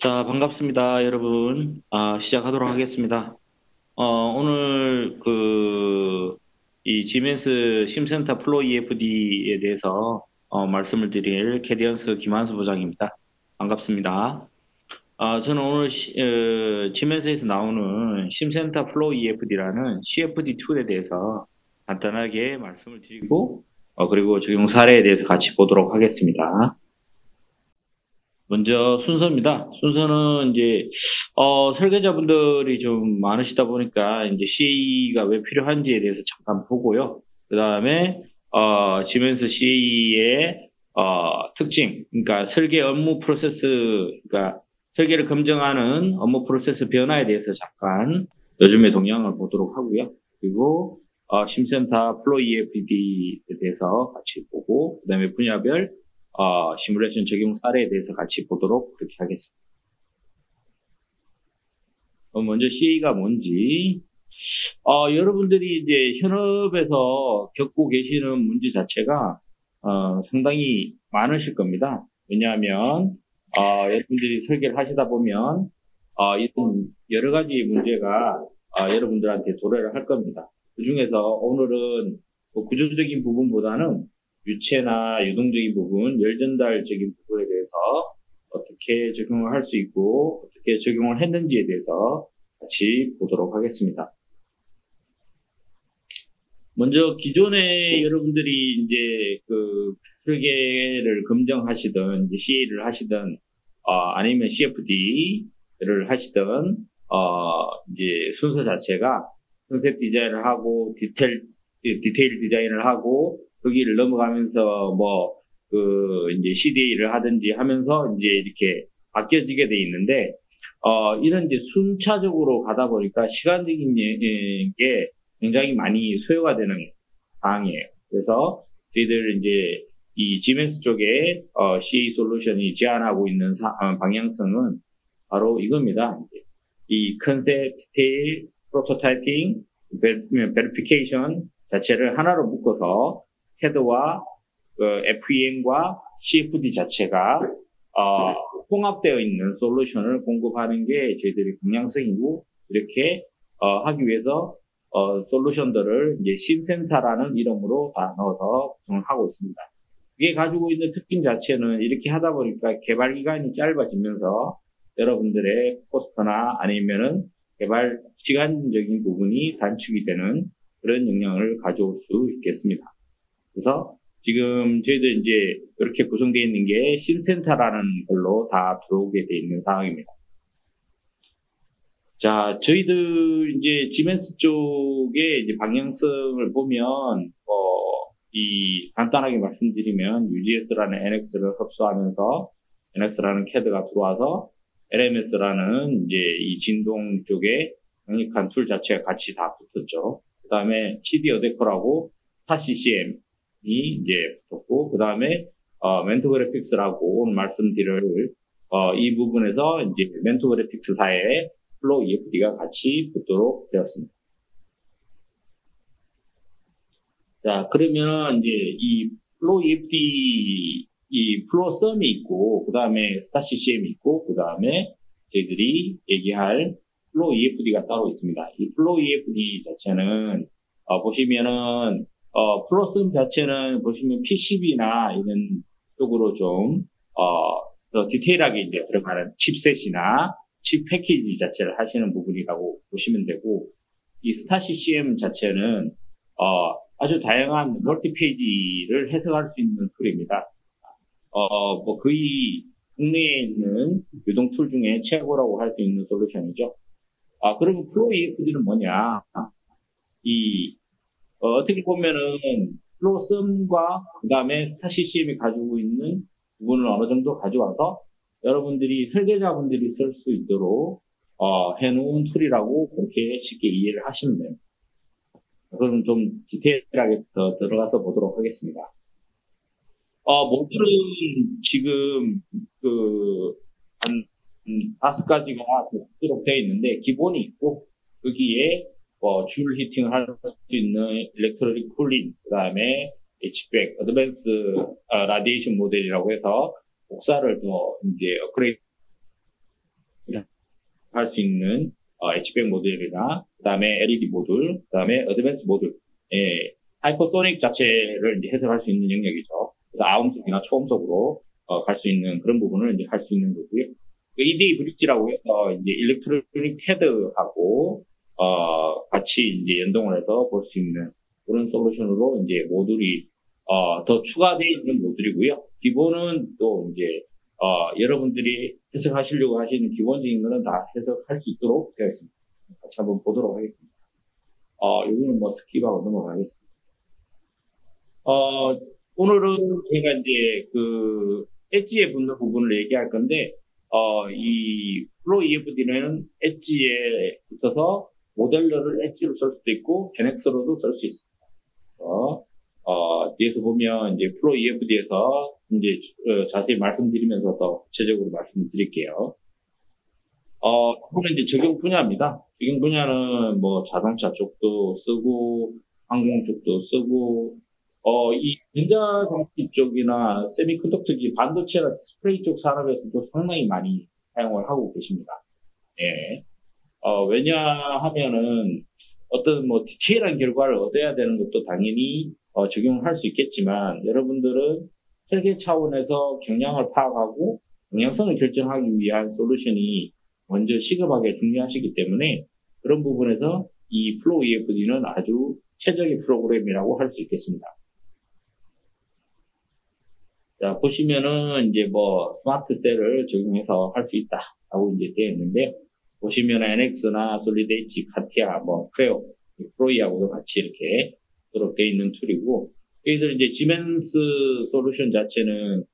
자, 반갑습니다, 여러분. 시작하도록 하겠습니다. 오늘 이 지멘스 심센터 플로 EFD에 대해서 말씀을 드릴 캐디언스 김한수 부장입니다. 반갑습니다. 저는 오늘 지멘스에서 나오는 심센터 플로 EFD라는 CFD 툴에 대해서 간단하게 말씀을 드리고, 그리고 적용 사례에 대해서 같이 보도록 하겠습니다. 먼저 순서입니다. 순서는 이제 설계자분들이 좀 많으시다 보니까 이제 CA가 왜 필요한지에 대해서 잠깐 보고요. 그 다음에 지멘스 CA의 특징, 그러니까 설계 업무 프로세스, 그러니까 설계를 검증하는 업무 프로세스 변화에 대해서 잠깐 요즘의 동향을 보도록 하고요. 그리고 심센터 플로 EFD에 대해서 같이 보고, 그 다음에 분야별 시뮬레이션 적용 사례에 대해서 같이 보도록 그렇게 하겠습니다. 먼저 CA가 뭔지, 여러분들이 이제 현업에서 겪고 계시는 문제 자체가 상당히 많으실 겁니다. 왜냐하면 여러분들이 설계를 하시다 보면 이런 여러 가지 문제가 여러분들한테 도래를 할 겁니다. 그 중에서 오늘은 뭐 구조적인 부분보다는 유체나 유동적인 부분, 열전달적인 부분에 대해서 어떻게 적용을 할 수 있고 어떻게 적용을 했는지에 대해서 같이 보도록 하겠습니다. 먼저 기존에 여러분들이 이제 그 설계를 검증하시든 이제 CA를 하시든 아니면 CFD를 하시든 이제 순서 자체가 컨셉 디자인을 하고 디테일 디자인을 하고 거기를 넘어가면서 뭐 그 이제 CDA를 하든지 하면서 이제 이렇게 바뀌어지게 돼 있는데 이런 이제 순차적으로 가다 보니까 시간적인 게 굉장히 많이 소요가 되는 사항이에요. 그래서 저희들 이제 이 지멘스 쪽에 CA 솔루션이 제안하고 있는 방향성은 바로 이겁니다. 이 컨셉, 디테일, 프로토타이핑, 베리피케이션 자체를 하나로 묶어서 CAD와 FEM과 CFD 자체가 통합되어 있는 솔루션을 공급하는 게 저희들의 방향성이고, 이렇게 하기 위해서 솔루션들을 이제 심센터라는 이름으로 다 넣어서 구성을 하고 있습니다. 이게 가지고 있는 특징 자체는 이렇게 하다 보니까 개발 기간이 짧아지면서 여러분들의 코스트나 아니면은 개발 시간적인 부분이 단축이 되는 그런 영향을 가져올 수 있겠습니다. 그래서 지금 저희들 이제 이렇게 구성되어 있는 게 심센터라는 걸로 다 들어오게 되어 있는 상황입니다. 자, 저희들 이제 지멘스 쪽에 이제 방향성을 보면, 간단하게 말씀드리면, UGS라는 NX를 흡수하면서, NX라는 CAD가 들어와서, LMS라는 이제 이 진동 쪽에 강력한 툴 자체가 같이 다 붙었죠. 그 다음에 CD 어데커라고 스타CCM이 이제 붙었고, 그 다음에, 멘토 그래픽스라고 오늘 말씀드릴, 이 부분에서 이제 멘토 그래픽스사에 플로 EFD가 같이 붙도록 되었습니다. 자, 그러면 이제 이 플로 EFD, 이 플로 썸이 있고, 그 다음에 스타 CCM이 있고, 그 다음에 저희들이 얘기할 플로 EFD가 따로 있습니다. 이 플로 EFD 자체는, 보시면은, 플로 썸 자체는 보시면 PCB나 이런 쪽으로 좀, 더 디테일하게 이제 들어가는 칩셋이나 칩 패키지 자체를 하시는 부분이라고 보시면 되고, 이 스타 CCM 자체는 아주 다양한 멀티페이지를 해석할 수 있는 툴입니다. 뭐 거의 국내에 있는 유동 툴 중에 최고라고 할 수 있는 솔루션이죠. 그러면 플로우 EFD는 뭐냐? 어떻게 보면은 플로우 썸과 그 다음에 스타 CCM이 가지고 있는 부분을 어느 정도 가져와서 여러분들이 설계자분들이 쓸 수 있도록 해놓은 툴이라고 그렇게 쉽게 이해를 하시면 됩니다. 그럼 좀 디테일하게 더 들어가서 보도록 하겠습니다. 모듈은 지금 한 5가지가 수록 되어 있는데 기본이 있고, 거기에 줄 히팅을 할 수 있는 일렉트로닉 쿨링, 그 다음에 HVAC, 어드밴스 라디에이션 모델이라고 해서 복사를 더 이제 업그레이드 할 수 있는 H백 모듈이나 그다음에 LED 모듈, 그다음에 어드밴스 모듈, 하이퍼소닉 자체를 이제 해석할 수 있는 영역이죠. 그래서 아음속이나 초음속으로 갈 수 있는 그런 부분을 이제 할 수 있는 거고요. 그 EDA 브릿지라고 해서 이제 일렉트로닉 헤드하고 같이 이제 연동을 해서 볼 수 있는 그런 솔루션으로 이제 모듈이 더 추가되어 있는 모듈이고요. 기본은 또 이제 여러분들이 해석하시려고 하시는 기본적인 거는 다 해석할 수 있도록 되어 있습니다. 같이 한번 보도록 하겠습니다. 여기는 뭐 스킵하고 넘어가겠습니다. 오늘은 제가 이제 그 엣지에 붙는 부분을 얘기할 건데, 이 플로우 EFD는 엣지에 붙어서 모델러를 엣지로 쓸 수도 있고, NX로도 쓸 수 있습니다. 뒤에서 보면 이제 플로우 EFD에서 이제 자세히 말씀드리면서 더 구체적으로 말씀드릴게요. 그러면 이제 적용 분야입니다. 적용 분야는 뭐 자동차 쪽도 쓰고, 항공 쪽도 쓰고, 이 전자장치 쪽이나 세미컨덕터지 반도체나 디스플레이 쪽 산업에서도 상당히 많이 사용을 하고 계십니다. 예. 왜냐하면은 어떤 뭐 디테일한 결과를 얻어야 되는 것도 당연히 적용을 할 수 있겠지만 여러분들은 설계 차원에서 경량을 파악하고 방향성을 결정하기 위한 솔루션이 먼저 시급하게 중요하시기 때문에 그런 부분에서 이 플로우 EFD는 아주 최적의 프로그램이라고 할 수 있겠습니다. 자, 보시면은 이제 뭐 스마트 셀을 적용해서 할 수 있다라고 이제 되어 있는데 보시면 NX나 솔리드 엣지, 카티아, 뭐 크레오, 프로이하고도 같이 이렇게 도록 되어 있는 툴이고 여기서 이제 지멘스 솔루션 자체는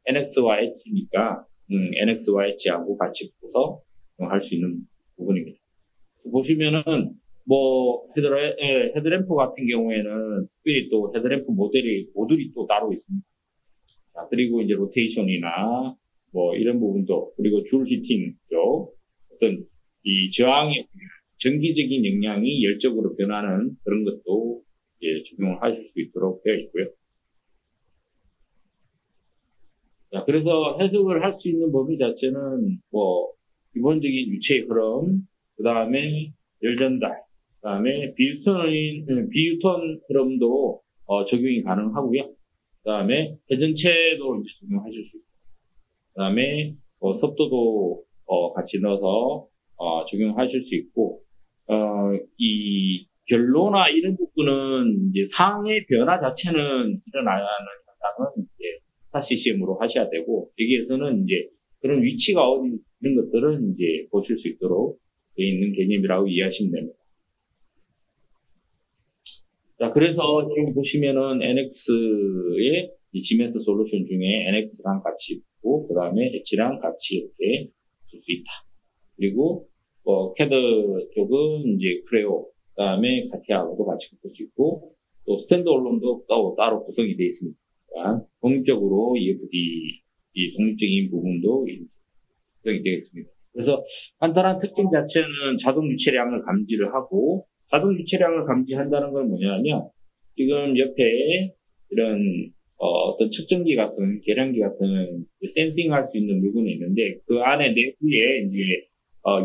NX와 엣지니까 NX와 엣지하고 같이 붙어서 할 수 있는 부분입니다. 보시면은 뭐 헤드램프 같은 경우에는 특별히 또 헤드램프 모듈이 또 따로 있습니다. 자, 그리고 이제 로테이션이나 뭐 이런 부분도 그리고 줄 히팅 쪽 어떤 이 저항의 전기적인 영향이 열적으로 변하는 그런 것도 이제 적용을 하실 수 있도록 되어 있고요. 자, 그래서 해석을 할 수 있는 범위 자체는 뭐 기본적인 유체의 흐름, 그 다음에 열전달, 그 다음에 비유턴 흐름도 적용이 가능하고요. 그 다음에 회전체도 적용하실 수 있고, 그 다음에 섭도도 같이 넣어서 적용하실 수 있고, 이 결로나 이런 부분은 이제 상의 변화 자체는 일어나는 현상은 이제 CCM으로 하셔야 되고, 여기에서는 이제 그런 위치가 어디 이런 것들은 이제 보실 수 있도록 되어 있는 개념이라고 이해하시면 됩니다. 자, 그래서 지금 보시면은 NX의 지멘스 솔루션 중에 NX랑 같이 있고, 그 다음에 엣지랑 같이 이렇게 쓸 수 있다. 그리고, 캐드 쪽은 이제 크레오, 그 다음에 카티아하고도 같이 붙을 수 있고, 또 스탠드얼론도 따로 구성이 되어 있습니다. 그러니까 독립적으로 EFD, 이 독립적인 부분도 구성이 되어 있습니다. 그래서 간단한 특징 자체는 자동 유체량을 감지를 하고, 자동 유체량을 감지한다는 건 뭐냐면, 지금 옆에 이런, 어떤 측정기 같은, 계량기 같은 센싱 할 수 있는 물건이 있는데, 그 안에 내부에 이제,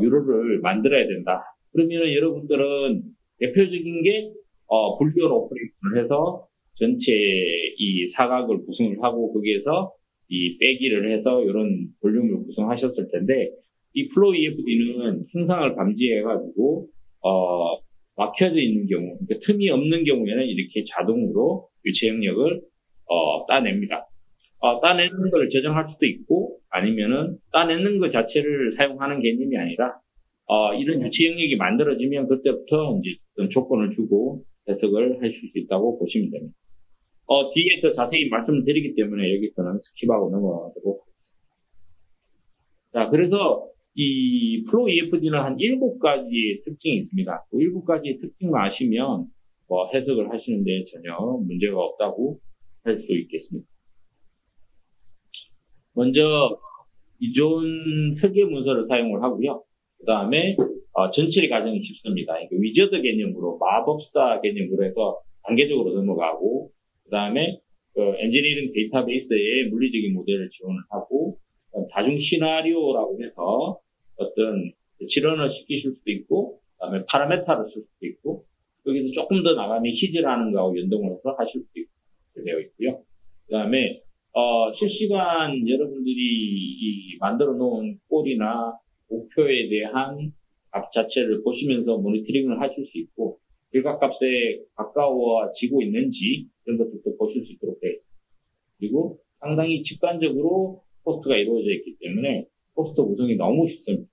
유로를 만들어야 된다. 그러면은 여러분들은 대표적인 게, 불리언 오퍼레이션을 해서 전체 이 사각을 구성을 하고, 거기에서 이 빼기를 해서 이런 볼륨을 구성하셨을 텐데, 이 플로우 EFD는 형상을 감지해가지고, 막혀져 있는 경우, 그러니까 틈이 없는 경우에는 이렇게 자동으로 유체 영역을 따냅니다. 따내는 걸 저장할 수도 있고 아니면은 따내는 것 자체를 사용하는 개념이 아니라 이런 유체 영역이 만들어지면 그때부터 이제 어떤 조건을 주고 해석을 하실 수 있다고 보시면 됩니다. 뒤에 더 자세히 말씀을 드리기 때문에 여기서는 스킵하고 넘어가도록 하겠습니다. 자, 그래서 이 플로우 EFD는 한 7가지의 특징이 있습니다. 그 7가지의 특징만 아시면 해석을 하시는데 전혀 문제가 없다고 할 수 있겠습니다. 먼저 기존 설계 문서를 사용을 하고요. 그 다음에 전치의 과정이 쉽습니다. 위저드 개념으로 마법사 개념으로 해서 단계적으로 넘어가고 그 다음에 엔지니어링 데이터베이스에 물리적인 모델을 지원을 하고 다중 시나리오라고 해서 어떤 질원을 시키실 수도 있고, 그다음에 파라메타를 쓸 수도 있고, 여기서 조금 더 나가면 히즈라는 거하고 연동을 해서 하실 수도 있고 되어 있고요. 그다음에 실시간 여러분들이 이 만들어 놓은 골이나 목표에 대한 값 자체를 보시면서 모니터링을 하실 수 있고, 결과값에 가까워지고 있는지 이런 것들도 보실 수 있도록 되어 있습니다. 그리고 상당히 직관적으로 포스트가 이루어져 있기 때문에 포스트 구성이 너무 쉽습니다.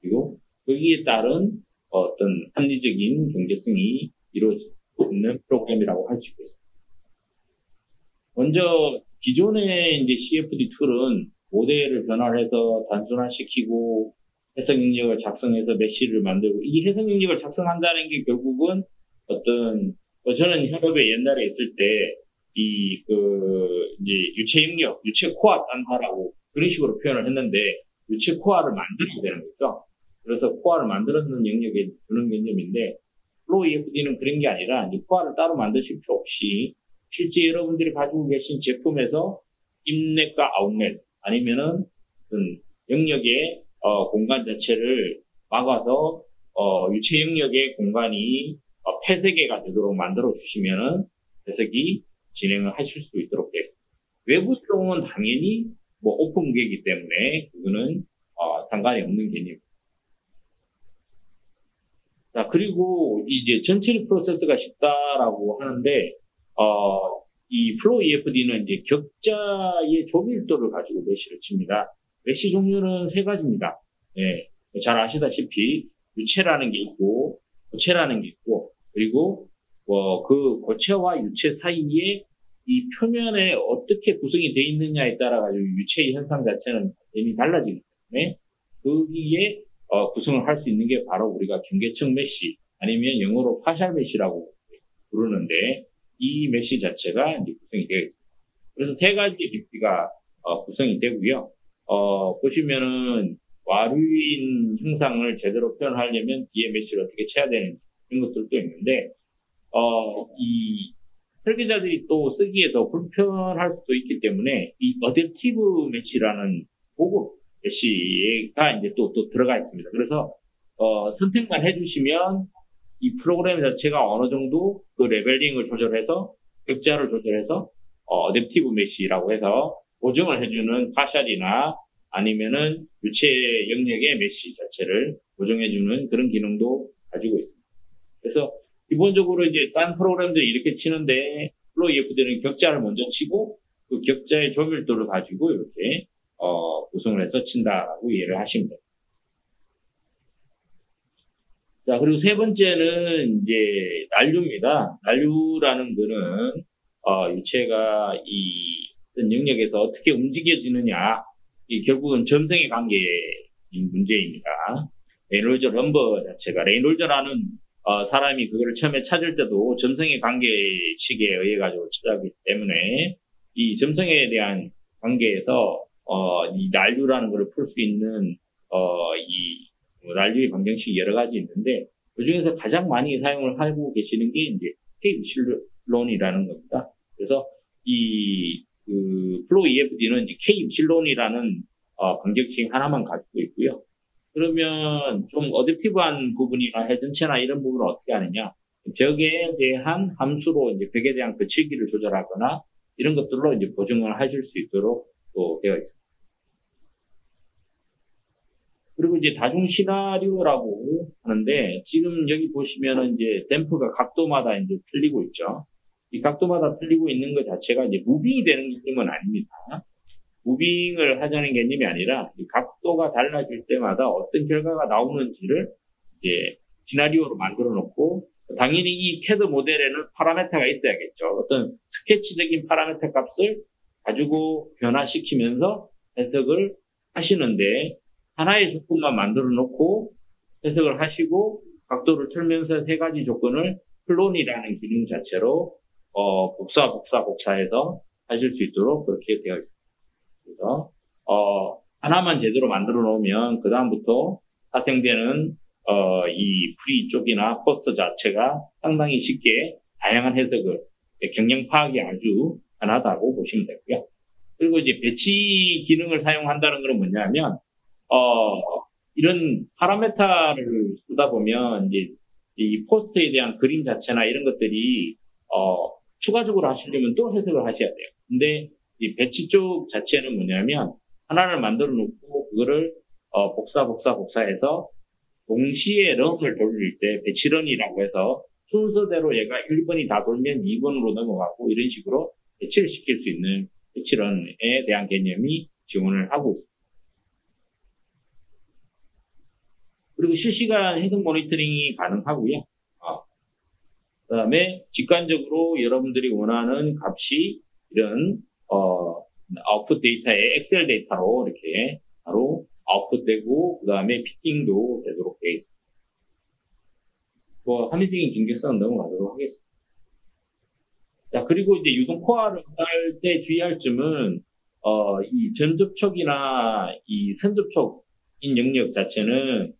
그리고 거기에 따른 어떤 합리적인 경제성이 이루어지고 있는 프로그램이라고 할 수 있겠습니다. 먼저 기존의 이제 CFD 툴은 모델을 변화해서 단순화시키고 해석 능력을 작성해서 메시를 만들고, 이 해석 능력을 작성한다는 게 결국은 어떤 저는 현업에 옛날에 있을 때 이제 유체 능력, 유체 코어 단파라고 그런 식으로 표현을 했는데, 유체 코어를 만들어야 되는 거죠. 그래서 코어를 만들었는 영역에 주는 개념인데, 플로우 EFD는 그런 게 아니라 이제 코어를 따로 만드실 필요 없이 실제 여러분들이 가지고 계신 제품에서 인넷과 아웃넷 아니면은 어떤 영역의 공간 자체를 막아서 유체 영역의 공간이 폐쇄계가 되도록 만들어 주시면은 해석이 진행을 하실 수 있도록 되어 있습니다. 외부 사용은 당연히 오픈계이기 때문에 그거는 상관이 없는 개념입니다. 자, 그리고 이제 전체 프로세스가 쉽다라고 하는데 이 플로우 EFD는 이제 격자의 조밀도를 가지고 메시를 칩니다. 메시 종류는 세 가지입니다. 예, 잘 아시다시피 유체라는 게 있고 고체라는 게 있고, 그리고 그 고체와 유체 사이에 이 표면에 어떻게 구성이 되어 있느냐에 따라 가지고 유체의 현상 자체는 이미 달라지기 때문에 거기에 구성을 할 수 있는 게 바로 우리가 경계층 메시 아니면 영어로 파샬 메시라고 부르는데, 이 메시 자체가 이제 구성이 되어 있습니다. 그래서 세 가지 메시가 구성이 되고요. 보시면은 와류인 형상을 제대로 표현하려면 뒤에 메시를 어떻게 쳐야 되는지 이런 것들도 있는데, 이 설계자들이 또 쓰기에 더 불편할 수도 있기 때문에 이 어댑티브 메시라는 고급 메시가 이제 또 들어가 있습니다. 그래서 선택만 해주시면 이 프로그램 자체가 어느 정도 그 레벨링을 조절해서 격자를 조절해서 어댑티브 메시라고 해서 보정을 해주는 파샬이나 아니면은 유체 영역의 메시 자체를 보정해주는 그런 기능도 가지고 있습니다. 그래서 기본적으로 이제 딴 프로그램들이 이렇게 치는데 플로우 EFD는 격자를 먼저 치고 그 격자의 조밀도를 가지고 이렇게 구성을 해서 친다라고 이해를 하시면 됩니다. 자, 그리고 세 번째는 이제 난류입니다. 난류라는 거는 유체가 이 영역에서 어떻게 움직여지느냐, 이 결국은 점성의 관계인 문제입니다. 레이놀즈 넘버 자체가, 레이놀즈라는 사람이 그거를 처음에 찾을 때도 점성의 관계식에 의해 가지고 찾았기 때문에 이 점성에 대한 관계에서 이 난류라는 것을 풀 수 있는 이 난류의 방정식이 여러 가지 있는데, 그 중에서 가장 많이 사용을 하고 계시는 게 이제 K-입실론이라는 겁니다. 그래서 플로우 EFD는 K-입실론이라는 방정식 하나만 가지고 있고요. 그러면 좀 어댑티브한 부분이나 해전체나 이런 부분을 어떻게 하느냐? 벽에 대한 함수로 이제 벽에 대한 거칠기를 조절하거나 이런 것들로 이제 보정을 하실 수 있도록 또 되어 있습니다. 그리고 이제 다중 시나리오라고 하는데, 지금 여기 보시면은 이제 댐프가 각도마다 이제 틀리고 있죠. 이 각도마다 틀리고 있는 것 자체가 이제 무빙이 되는 개념은 아닙니다. 무빙을 하자는 개념이 아니라 이 각도가 달라질 때마다 어떤 결과가 나오는지를 이제 시나리오로 만들어 놓고, 당연히 이 CAD 모델에는 파라메터가 있어야겠죠. 어떤 스케치적인 파라메터 값을 가지고 변화시키면서 해석을 하시는데, 하나의 조건만 만들어 놓고 해석을 하시고 각도를 틀면서 세 가지 조건을 플론이라는 기능 자체로 복사해서 하실 수 있도록 그렇게 되어 있습니다. 그래서 하나만 제대로 만들어 놓으면 그 다음부터 파생되는 이 프리 쪽이나 코스트 자체가 상당히 쉽게 다양한 해석을 경량 파악이 아주 편하다고 보시면 되고요. 그리고 이제 배치 기능을 사용한다는 것은 뭐냐면 이런 파라메타를 쓰다 보면 이제 이 포스트에 대한 그림 자체나 이런 것들이 추가적으로 하시려면 또 해석을 하셔야 돼요. 근데 이 배치 쪽 자체는 뭐냐면 하나를 만들어 놓고 그거를 복사해서 동시에 런을 돌릴 때 배치런이라고 해서 순서대로 얘가 1번이 다 돌면 2번으로 넘어가고 이런 식으로 배치를 시킬 수 있는 배치런에 대한 개념이 지원을 하고 있습니다. 그리고 실시간 해석 모니터링이 가능하고요. 그 다음에 직관적으로 여러분들이 원하는 값이 이런 아웃풋 데이터에 엑셀 데이터로 이렇게 바로 아웃풋되고 그 다음에 피팅도 되도록 되어 있습니다. 합리적인 경계성은 넘어가도록 하겠습니다. 자, 그리고 이제 유동 코어를 할 때 주의할 점은 이 전접촉이나 이 선접촉인 영역 자체는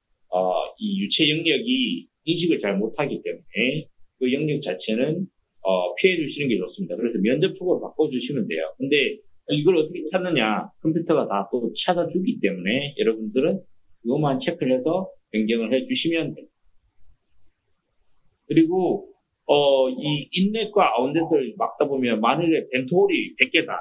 이 유체 영역이 인식을 잘 못하기 때문에 그 영역 자체는 피해 주시는 게 좋습니다. 그래서 면접촉으로 바꿔주시면 돼요. 근데 이걸 어떻게 찾느냐? 컴퓨터가 다 또 찾아주기 때문에 여러분들은 그것만 체크를 해서 변경을 해주시면 됩니다. 그리고 이 인넷과 아웃넷을 막다 보면 만일에 벤토홀이 100개다.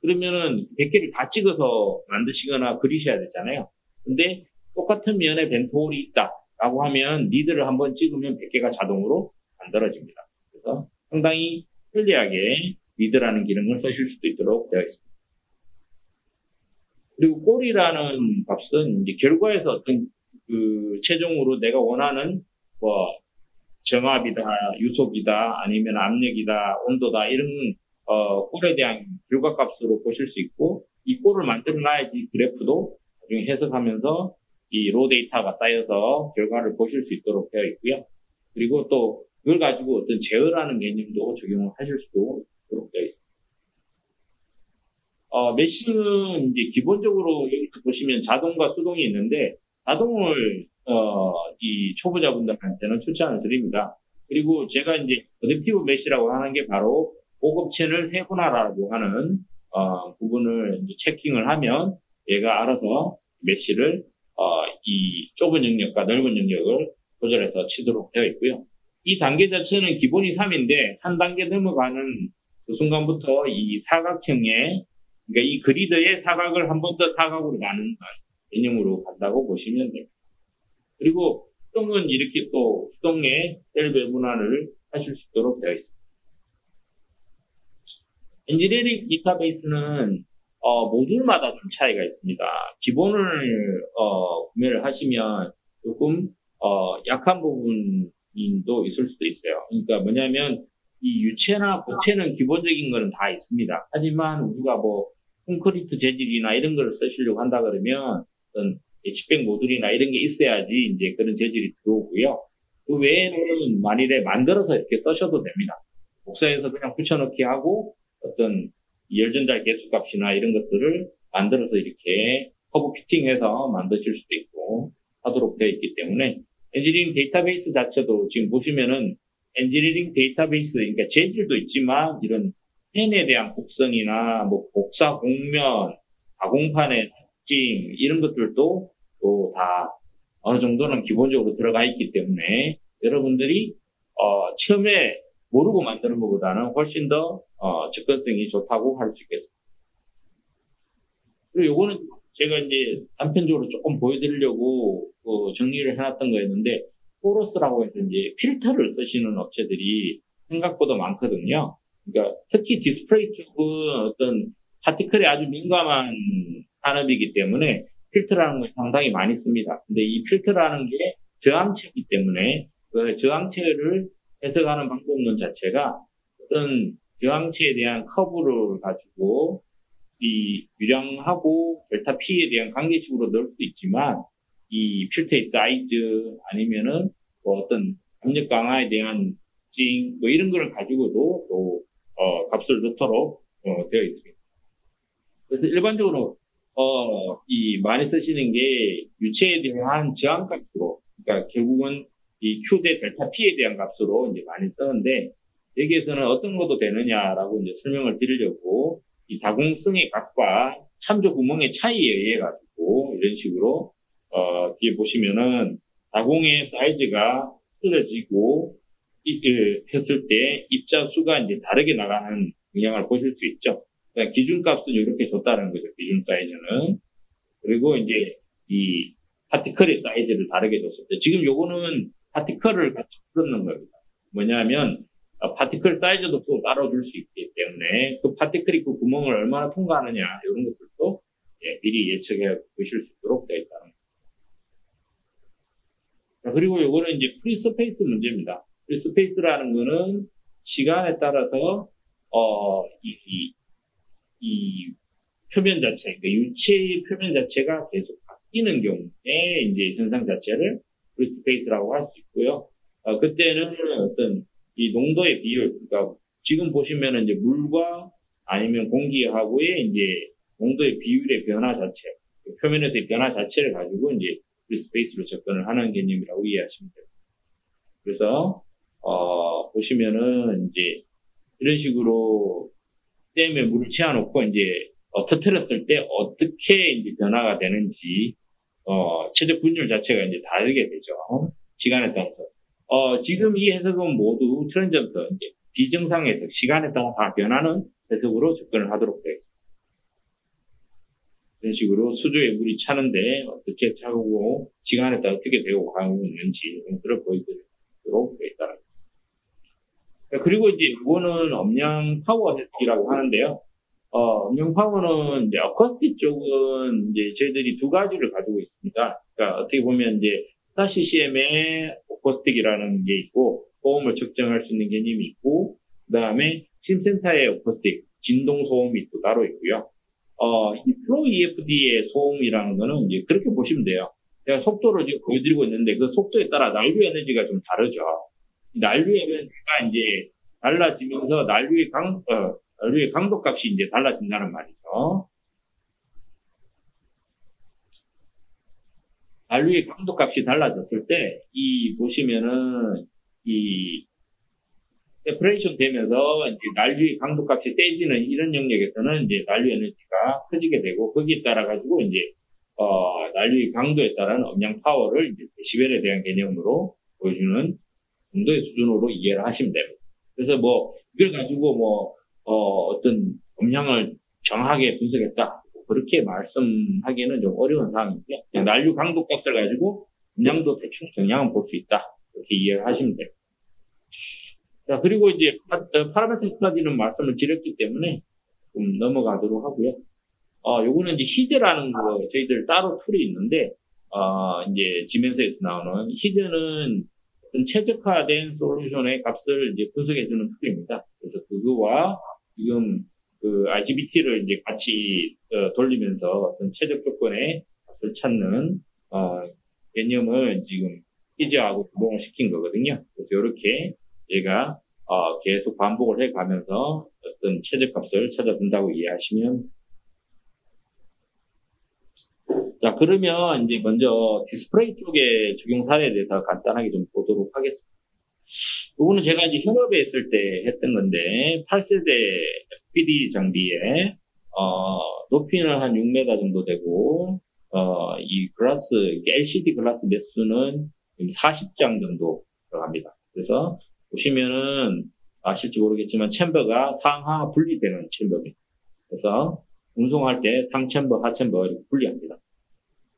그러면은 100개를 다 찍어서 만드시거나 그리셔야 되잖아요. 근데 똑같은 면에 벤토홀이 있다라고 하면 리드를 한번 찍으면 100개가 자동으로 만들어집니다. 그래서 상당히 편리하게 리드라는 기능을 쓰실 수도 있도록 되어 있습니다. 그리고 꼴이라는 값은 이제 결과에서 어떤 최종으로 내가 원하는 정압이다, 유속이다, 아니면 압력이다, 온도다 이런 꼴에 대한 결과값으로 보실 수 있고 이 꼴을 만들어 놔야지 그래프도 나중에 해석하면서 이 로 데이터가 쌓여서 결과를 보실 수 있도록 되어 있고요. 그리고 또 그걸 가지고 어떤 제어라는 개념도 적용을 하실 수도 있도록 되어 있습니다. 메쉬는 이제 기본적으로 여기서 보시면 자동과 수동이 있는데 자동을 이 초보자분들한테는 추천을 드립니다. 그리고 제가 이제 어댑티브 메쉬라고 하는 게 바로 고급체를 세분화라고 하는 부분을 이제 체킹을 하면 얘가 알아서 메쉬를 이 좁은 영역과 넓은 영역을 조절해서 치도록 되어 있고요. 이 단계 자체는 기본이 3인데 한 단계 넘어가는 그 순간부터 이 사각형의 그러니까 이 그리드의 사각을 한 번 더 사각으로 나누는 개념으로 간다고 보시면 됩니다. 그리고 수동은 이렇게 또 수동의 셀 배분화를 하실 수 있도록 되어 있습니다. 엔지니어링 데이터베이스는 모듈마다 좀 차이가 있습니다. 기본을 구매를 하시면 조금 약한 부분도 있을 수도 있어요. 그러니까 뭐냐면 이 유체나 고체는 기본적인 거는 다 있습니다. 하지만 우리가 콘크리트 재질이나 이런 거를 쓰시려고 한다 그러면 어떤 H백 모듈이나 이런 게 있어야지 이제 그런 재질이 들어오고요. 그 외에는 만일에 만들어서 이렇게 쓰셔도 됩니다. 복사해서 그냥 붙여넣기 하고 어떤 열전자 개수값이나 이런 것들을 만들어서 이렇게 커브 피팅해서 만드실 수도 있고 하도록 되어 있기 때문에 엔지니어링 데이터베이스 자체도 지금 보시면은 엔지니어링 데이터베이스, 그러니까 재질도 있지만 이런 펜에 대한 곡선이나 복사 곡면, 가공판의 특징 이런 것들도 또 다 어느 정도는 기본적으로 들어가 있기 때문에 여러분들이 처음에 모르고 만드는 것보다는 훨씬 더 접근성이 좋다고 할 수 있겠습니다. 그리고 요거는 제가 이제 단편적으로 조금 보여드리려고 정리를 해놨던 거였는데 포러스라고 해서 이제 필터를 쓰시는 업체들이 생각보다 많거든요. 그러니까 특히 디스플레이 쪽은 어떤 파티클에 아주 민감한 산업이기 때문에 필터라는 걸 상당히 많이 씁니다. 근데 이 필터라는 게 저항체이기 때문에 그 저항체를 해석하는 방법론 자체가 어떤 저항체에 대한 커브를 가지고 이 유량하고 델타 P에 대한 관계식으로 넣을 수도 있지만 이 필터의 사이즈 아니면은 어떤 압력 강화에 대한 특징 이런 거를 가지고도 또 값을 넣도록 되어 있습니다. 그래서 일반적으로 이 많이 쓰시는 게 유체에 대한 저항값으로 그러니까 결국은 이 Q 대 델타 P에 대한 값으로 이제 많이 쓰는데 여기에서는 어떤 것도 되느냐라고 이제 설명을 드리려고 이 다공성의 값과 참조 구멍의 차이에 의해 가지고 이런 식으로 뒤에 보시면은 자공의 사이즈가 틀어지고, 했을 때 입자수가 이제 다르게 나가는 영향을 보실 수 있죠. 그러니까 기준값은 이렇게 줬다는 거죠. 기준 사이즈는. 그리고 이제 이 파티클의 사이즈를 다르게 줬을 때, 지금 요거는 파티클을 같이 풀었는 겁니다. 뭐냐면, 파티클 사이즈도 또 따로 줄 수 있기 때문에, 그 파티클이 그 구멍을 얼마나 통과하느냐, 이런 것들도 미리 예측해 보실 수 있도록 되어 있다는 거죠. 그리고 요거는 이제 프리 스페이스 문제입니다. 프리 스페이스라는 거는 시간에 따라서, 이 표면 자체, 그러니까 유체의 표면 자체가 계속 바뀌는 경우에 이제 현상 자체를 프리 스페이스라고 할 수 있고요. 그때는 어떤 이 농도의 비율, 그러니까 지금 보시면은 이제 물과 아니면 공기하고의 이제 농도의 비율의 변화 자체, 표면에서의 변화 자체를 가지고 이제 프리 스페이스로 접근을 하는 개념이라고 이해하시면 돼요. 그래서 보시면은 이제 이런 식으로 댐에 물을 채워놓고 이제 터뜨렸을 때 어떻게 이제 변화가 되는지 최대 분율 자체가 이제 다르게 되죠. 시간에 따라서. 지금 이 해석은 모두 트랜전트, 이제 비정상 해석, 시간에 따라 다 변하는 해석으로 접근을 하도록 되어 있습니다. 이런 식으로 수조에 물이 차는데 어떻게 차고 시간에 따라 어떻게 되고 가고 있는지 그걸 보여드리도록 되어 있다는 거죠. 그리고 이제 이거는 음량 파워 해석이라고 하는데요. 음량 파워는 이제 어쿠스틱 쪽은 이제 저희들이 두 가지를 가지고 있습니다. 그러니까 어떻게 보면 이제 CCM의 어쿠스틱이라는 게 있고, 소음을 측정할 수 있는 개념이 있고, 그 다음에 심센터의 어쿠스틱, 진동 소음이 또 따로 있고요. 이 프로 EFD의 소음이라는 거는 이제 그렇게 보시면 돼요. 제가 속도를 지금 보여드리고 있는데 그 속도에 따라 난류 에너지가 좀 다르죠. 난류 에너지가 이제 달라지면서 난류의 강도 값이 이제 달라진다는 말이죠. 난류의 강도 값이 달라졌을 때, 보시면은, 세퍼레이션 되면서, 이제 난류의 강도 값이 세지는 이런 영역에서는 이제 난류 에너지가 커지게 되고, 거기에 따라가지고 이제, 난류의 강도에 따른 음량 파워를 이제 데시벨에 대한 개념으로 보여주는 정도의 수준으로 이해를 하시면 됩니다. 그래서 이걸 가지고 어떤 음량을 정확하게 분석했다. 그렇게 말씀하기에는 좀 어려운 상황인데, 그냥 난류 강도 값을 가지고 음량도 대충 정량은 볼 수 있다. 이렇게 이해를 하시면 돼요. 자, 그리고 이제 파라메트까지는 말씀을 드렸기 때문에 좀 넘어가도록 하고요. 요거는 이제 히즈라는 거, 저희들 따로 툴이 있는데, 이제 지멘서에서 나오는 히즈는 어떤 최적화된 솔루션의 값을 이제 분석해주는 툴입니다. 그래서 그거와 지금 그 IGBT를 이제 같이 돌리면서 어떤 최적 조건의 값을 찾는 개념을 지금 히즈하고 구동을 시킨 거거든요. 그래서 이렇게 얘가 계속 반복을 해가면서 어떤 최적 값을 찾아준다고 이해하시면. 자, 그러면 이제 먼저 디스플레이 쪽의 적용 사례에 대해서 간단하게 좀 보도록 하겠습니다. 이거는 제가 이제 현업에 있을 때 했던 건데, 8세대 FPD 장비에, 높이는 한 6m 정도 되고, 이 글라스, LCD 글라스 매수는 40장 정도 들어갑니다. 그래서 보시면은 아실지 모르겠지만 챔버가 상하 분리되는 챔버입니다. 그래서 운송할 때 상챔버, 하챔버 이렇게 분리합니다.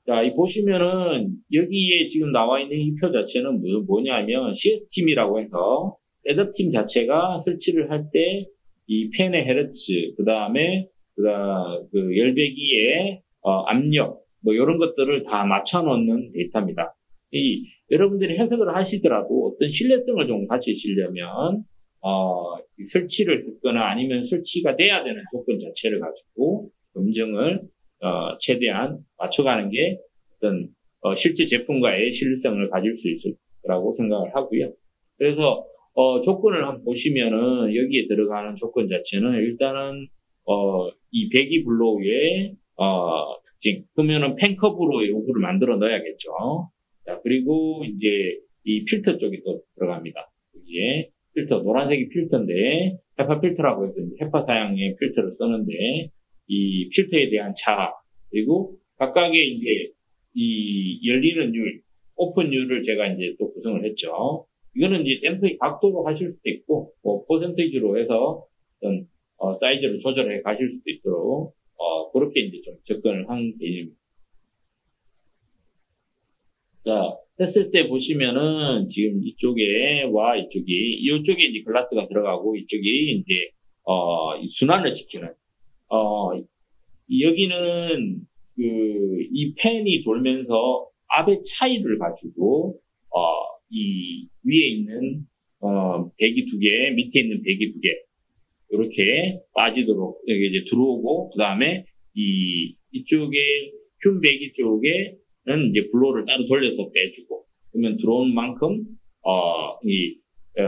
자, 이 보시면은 여기에 지금 나와 있는 이 표 자체는 뭐냐면 CS팀이라고 해서 셋업팀 자체가 설치를 할 때 이 팬의 헤르츠, 그 열배기의 압력, 이런 것들을 다 맞춰 놓는 데이터입니다. 여러분들이 해석을 하시더라도 어떤 신뢰성을 좀 가지시려면 설치를 했거나 아니면 설치가 돼야 되는 조건 자체를 가지고 검증을 최대한 맞춰가는 게 어떤 실제 제품과의 신뢰성을 가질 수 있을 거라고 생각을 하고요. 그래서 조건을 한번 보시면은 여기에 들어가는 조건 자체는 일단은 이 배기 블로우의 특징, 그러면은 팬컵으로 요거를 만들어 넣어야겠죠. 자, 그리고 이제 이 필터 쪽이 또 들어갑니다. 여기에 필터, 노란색이 필터인데 헤파 필터라고 해서 헤파 사양의 필터를 쓰는데 이 필터에 대한 차하, 그리고 각각의 이제 이 열리는 율, 오픈율을 제가 이제 또 구성을 했죠. 이거는 이제 댐프의 각도로 하실 수도 있고, 뭐, 퍼센테이지로 해서 어떤, 사이즈를 조절해 가실 수도 있도록, 그렇게 이제 좀 접근을 한 개념입니다. 자, 했을 때 보시면은 지금 이쪽에와 이쪽에 이제 글라스가 들어가고 이쪽이 이제, 순환을 시키는, 여기는 이 펜이 돌면서 압의 차이를 가지고, 이 위에 있는, 배기 두 개, 밑에 있는 배기 두 개, 이렇게 빠지도록, 여기 이제 들어오고, 그 다음에 이쪽에, 큐 배기 쪽에는 이제 블로우를 따로 돌려서 빼주고, 그러면 들어온 만큼,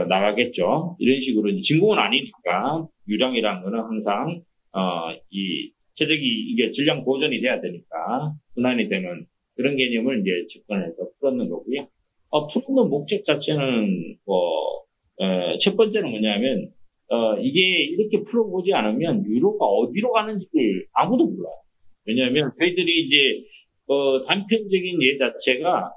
나가겠죠. 이런 식으로, 이제 진공은 아니니까, 유량이라는 거는 항상, 최적이, 이게 질량 보존이 돼야 되니까, 순환이 되는 그런 개념을 이제 접근해서 풀었는 거고요. 풀는 목적 자체는, 첫 번째는 뭐냐면, 이게 이렇게 풀어보지 않으면 유로가 어디로 가는지를 아무도 몰라요. 왜냐하면 저희들이 이제, 단편적인 예 자체가,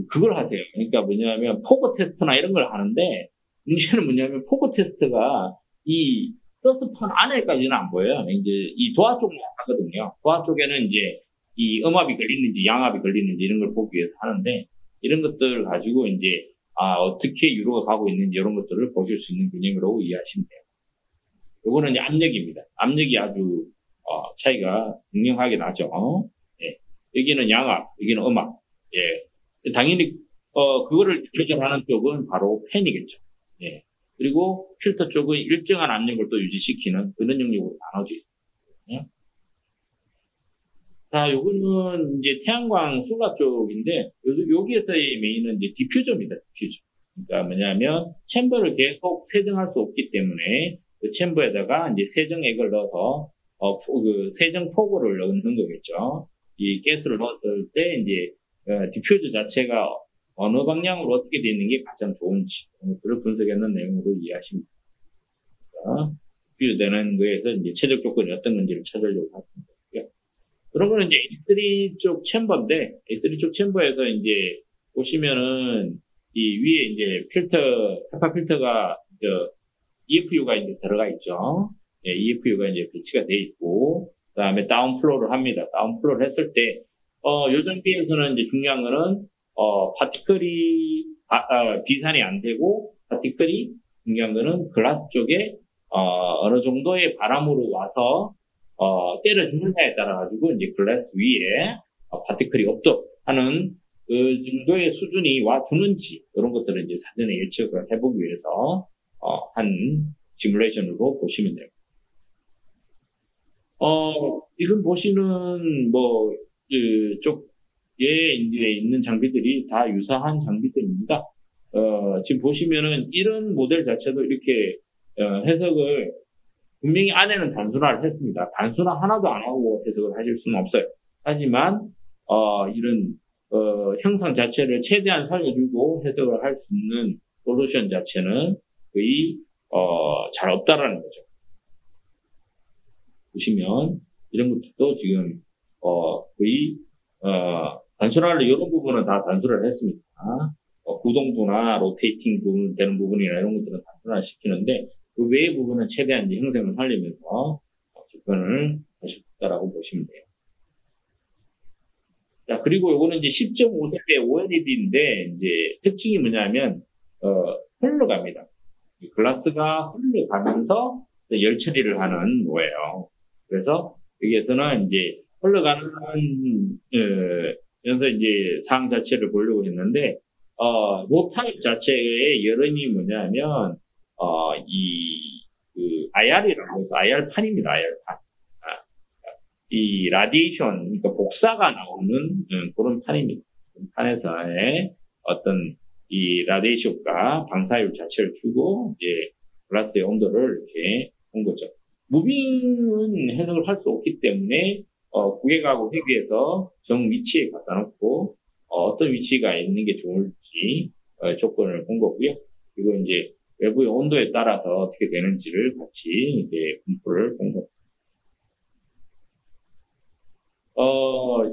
그걸 하세요. 그러니까 뭐냐면 포거 테스트나 이런 걸 하는데, 문제는 뭐냐면 포거 테스트가 이 서스판 안에까지는 안 보여요. 이제 이 도화 쪽만 하거든요. 도화 쪽에는 이제 이 음압이 걸리는지 양압이 걸리는지 이런 걸 보기 위해서 하는데, 이런 것들을 가지고 이제 어떻게 유로가 가고 있는지 이런 것들을 보실 수 있는 개념으로 이해하시면 돼요. 요거는 이제 압력입니다. 압력이 아주 차이가 분명하게 나죠. 예. 여기는 양압, 여기는 음압. 예. 당연히 그거를 조절하는 쪽은 바로 팬이겠죠. 예. 그리고 필터 쪽은 일정한 압력을 또 유지시키는 그런 영역으로 나눠져 있습니다. 자, 요거는 이제 태양광 솔라 쪽인데, 여기에서의 메인은 이제 디퓨저입니다, 디퓨저. 그러니까 뭐냐면, 챔버를 계속 세정할 수 없기 때문에, 그 챔버에다가 이제 세정액을 넣어서, 세정 포구를 넣는 거겠죠. 이 가스를 넣었을 때, 이제, 디퓨저 자체가 어느 방향으로 어떻게 되어 있는 게 가장 좋은지, 그걸 분석하는 내용으로 이해하시면 됩니다. 디퓨저 되는 거에서 이제 최적 조건이 어떤 건지를 찾으려고 하는 거고요. 그런 거는 이제 A3 쪽 챔버인데, A3 쪽 챔버에서 이제 보시면은 이 위에 이제 헤파 필터가 EFU가 이제 들어가 있죠. 예, EFU가 이제 배치가 돼 있고, 그 다음에 다운플로우를 합니다. 다운플로우를 했을 때, 요정비에서는 이제 중요한 거는, 파티클이, 비산이 안 되고, 파티클이 중요한 거는 글라스 쪽에, 어느 정도의 바람으로 와서, 때려주느냐에 따라가지고, 이제 글라스 위에, 파티클이 없도록 하는 그 정도의 수준이 와주는지, 이런 것들을 이제 사전에 예측을 해보기 위해서, 한 시뮬레이션으로 보시면 됩니다. 지금 보시는, 쪽에 이제 있는 장비들이 다 유사한 장비들입니다. 지금 보시면은 이런 모델 자체도 이렇게, 해석을 분명히 안에는 단순화를 했습니다. 단순화 하나도 안 하고 해석을 하실 수는 없어요. 하지만, 이런, 형상 자체를 최대한 살려주고 해석을 할 수 있는 솔루션 자체는 거의, 잘 없다라는 거죠. 보시면, 이런 것들도 지금, 거의, 단순화를, 이런 부분은 다 단순화를 했습니다. 구동부나 로테이팅 부분, 되는 부분이나 이런 것들은 단순화 시키는데, 그 외의 부분은 최대한 이제 형상을 살리면서 접근을 하실 수 있다라고 보시면 돼요. 자, 그리고 요거는 이제 10.5세대 OLED인데, 이제 특징이 뭐냐면, 흘러갑니다. 글라스가 흘러가면서 열 처리를 하는 거예요. 그래서 여기에서는 이제 흘러가는, 그래서 이제 사항 자체를 보려고 했는데, 로타입 자체의 열음이 뭐냐면, IR이라고 해서 IR판입니다, IR판. 이 라디에이션, 그러니까 복사가 나오는 그런 판입니다. 판에서의 어떤 이 라디에이션과 방사율 자체를 주고 이제 글라스의 온도를 이렇게 본 거죠. 무빙은 해석을 할 수 없기 때문에 구획하고 회귀해서 정 위치에 갖다 놓고 어떤 위치가 있는 게 좋을지 조건을 본 거고요. 그리고 이제 외부의 온도에 따라서 어떻게 되는지를 같이 이제 분포를 본 겁니다.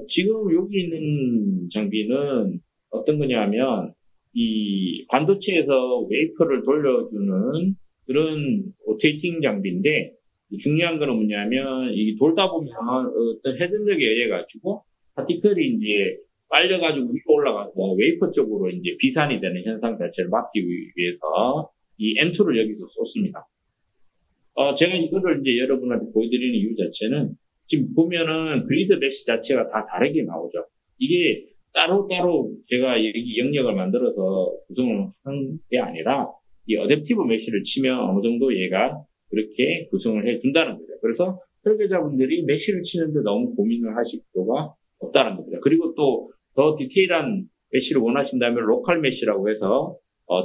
지금 여기 있는 장비는 어떤 거냐면, 이 반도체에서 웨이퍼를 돌려주는 그런 로테이팅 장비인데, 중요한 거는 뭐냐면, 이 돌다 보면 어떤 회전력에 의해 가지고, 파티클이 이제 빨려가지고 위로 올라가서 웨이퍼 쪽으로 이제 비산이 되는 현상 자체를 막기 위해서 이 N2를 여기서 쏟습니다. 제가 이거를 이제 여러분한테 보여드리는 이유 자체는 지금 보면은 그리드 메시 자체가 다 다르게 나오죠. 이게 따로따로 제가 여기 영역을 만들어서 구성을 한 게 아니라 이 어댑티브 메시를 치면 어느 정도 얘가 그렇게 구성을 해준다는 거죠. 그래서 설계자분들이 메시를 치는데 너무 고민을 하실 필요가 없다는 겁니다. 그리고 또 더 디테일한 메시를 원하신다면 로컬 메시라고 해서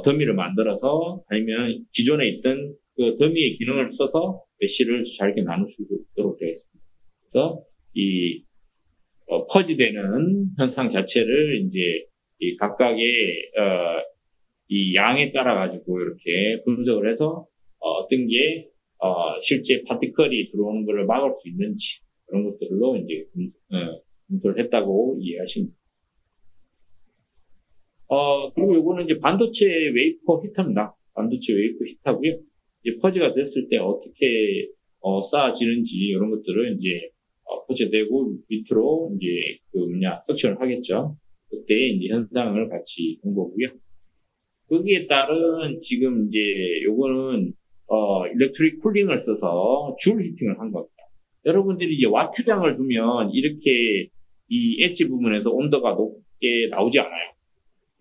더미를 만들어서 아니면 기존에 있던 그 더미의 기능을 써서 메시를 잘게 나눌 수 있도록 되어 있습니다. 그래서 이 퍼지되는 현상 자체를 이제 이 각각의 이 양에 따라 가지고 이렇게 분석을 해서 어떤 게 실제 파티클이 들어오는 것을 막을 수 있는지 그런 것들로 이제 검토를 했다고 이해하시면 됩니다. 그리고 요거는 이제 반도체 웨이퍼 히터입니다. 반도체 웨이퍼 히터고요. 이제 퍼지가 됐을 때 어떻게 쌓아지는지 이런 것들을 이제 퍼져되고 밑으로 이제 석션을 하겠죠. 그때 이제 현상을 같이 본 거고요. 거기에 따른 지금 이제 요거는 일렉트릭 쿨링을 써서 줄 히팅을 한 겁니다. 여러분들이 이제 와트장을 두면 이렇게 이 엣지 부분에서 온도가 높게 나오지 않아요.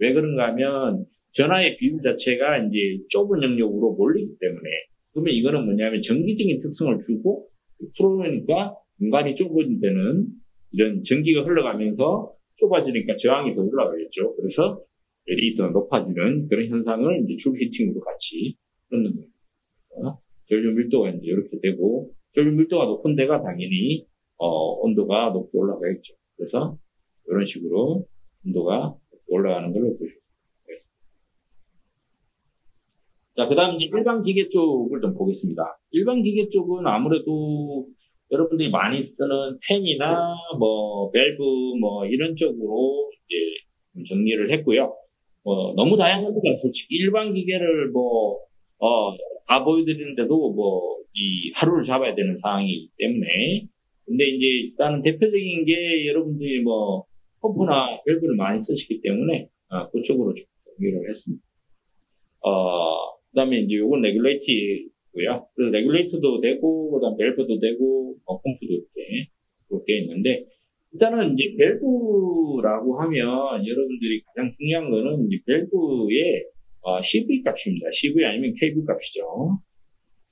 왜 그런가 하면 전하의 비율 자체가 이제 좁은 영역으로 몰리기 때문에 그러면 이거는 뭐냐면 전기적인 특성을 주고 프로그램이니까 공간이 좁은 데는 이런 전기가 흘러가면서 좁아지니까 저항이 더 올라가겠죠. 그래서 열이 더 높아지는 그런 현상을 이제 줄 히팅으로 같이 넣는 겁니다. 전류 밀도가 이제 이렇게 되고 전류 밀도가 높은 데가 당연히 온도가 높게 올라가겠죠. 그래서 이런 식으로 온도가 올라가는 걸로 보시면 되겠습니다. 자, 그 다음 이제 일반 기계 쪽을 좀 보겠습니다. 일반 기계 쪽은 아무래도 여러분들이 많이 쓰는 펜이나 밸브 이런 쪽으로 이제 정리를 했고요. 너무 다양합니다. 솔직히 일반 기계를 다 보여드리는데도 이 하루를 잡아야 되는 상황이기 때문에. 근데 이제 일단은 대표적인 게 여러분들이 펌프나 밸브를 많이 쓰시기 때문에, 그쪽으로 좀 정리를 했습니다. 그 다음에 이제 요건 레귤레이터고요. 그래서 레귤레이터도 되고, 그 다음 밸브도 되고, 펌프도 이렇게, 그렇게 있는데, 일단은 이제 밸브라고 하면 여러분들이 가장 중요한 거는 이제 밸브의 CV 값입니다. CV 아니면 KV 값이죠.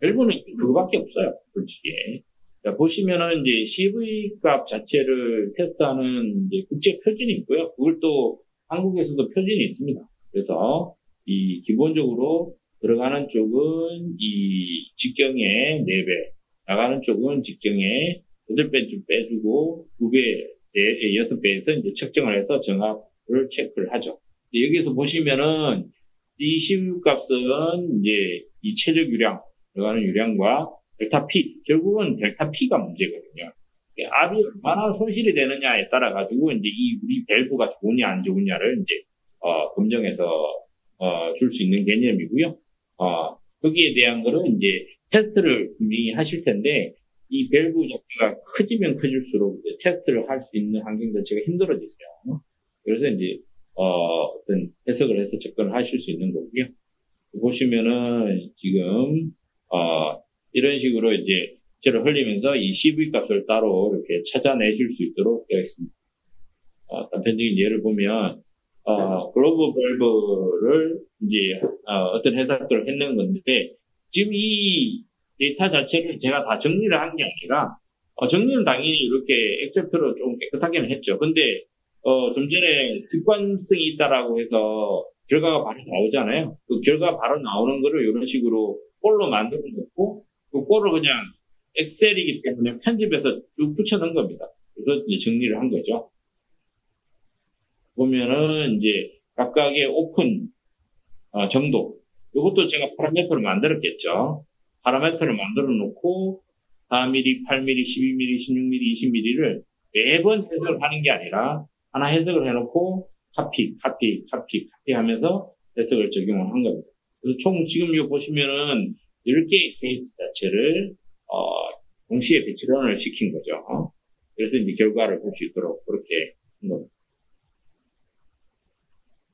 밸브는 그거밖에 없어요. 솔직히. 자, 보시면은 이제 CV 값 자체를 테스트하는 이제 국제 표준이 있고요. 그걸 또 한국에서도 표준이 있습니다. 그래서 이 기본적으로 들어가는 쪽은 이 직경의 4배, 나가는 쪽은 직경의 8배 빼주고 2배, 6배에서 이제 측정을 해서 정합을 체크를 하죠. 여기서 보시면은 이 CV 값은 이제 이 최적 유량, 들어가는 유량과 델타 P, 결국은 델타 P가 문제거든요. 압이 얼마나 손실이 되느냐에 따라 가지고 이제 우리 밸브가 좋으냐 안 좋으냐를 이제 검정해서 줄 수 있는 개념이고요. 거기에 대한 거는 이제 테스트를 분명히 하실 텐데 이 밸브 자체가 커지면 커질수록 이제 테스트를 할 수 있는 환경 자체가 힘들어지죠. 그래서 이제 어떤 해석을 해서 접근을 하실 수 있는 거고요. 보시면은 지금 이런 식으로 이제 액체를 흘리면서 이 CV 값을 따로 이렇게 찾아내실 수 있도록 되어 있습니다. 단편적인 예를 보면, 글로브 밸브를 이제, 어떤 해석들을 했는 건데, 지금 이 데이터 자체를 제가 다 정리를 한 게 아니라, 정리는 당연히 이렇게 엑셀표로 좀 깨끗하게는 했죠. 근데, 좀 전에 객관성이 있다라고 해서 결과가 바로 나오잖아요. 그 결과 바로 나오는 거를 이런 식으로 꼴로 만들어 놓고, 그 꼴을 그냥 엑셀이기 때문에 편집해서 쭉 붙여놓은 겁니다. 그래서 이제 정리를 한 거죠. 보면은 이제 각각의 오픈 정도, 이것도 제가 파라미터를 만들었겠죠. 파라미터를 만들어 놓고 4mm, 8mm, 12mm, 16mm, 20mm를 매번 해석을 하는 게 아니라 하나 해석을 해놓고 카피 하면서 해석을 적용을 한 겁니다. 그래서 총 지금 이거 보시면은 10개의 케이스 자체를 동시에 배치런을 시킨 거죠. 그래서 이제 결과를 볼 수 있도록 그렇게 한 겁니다.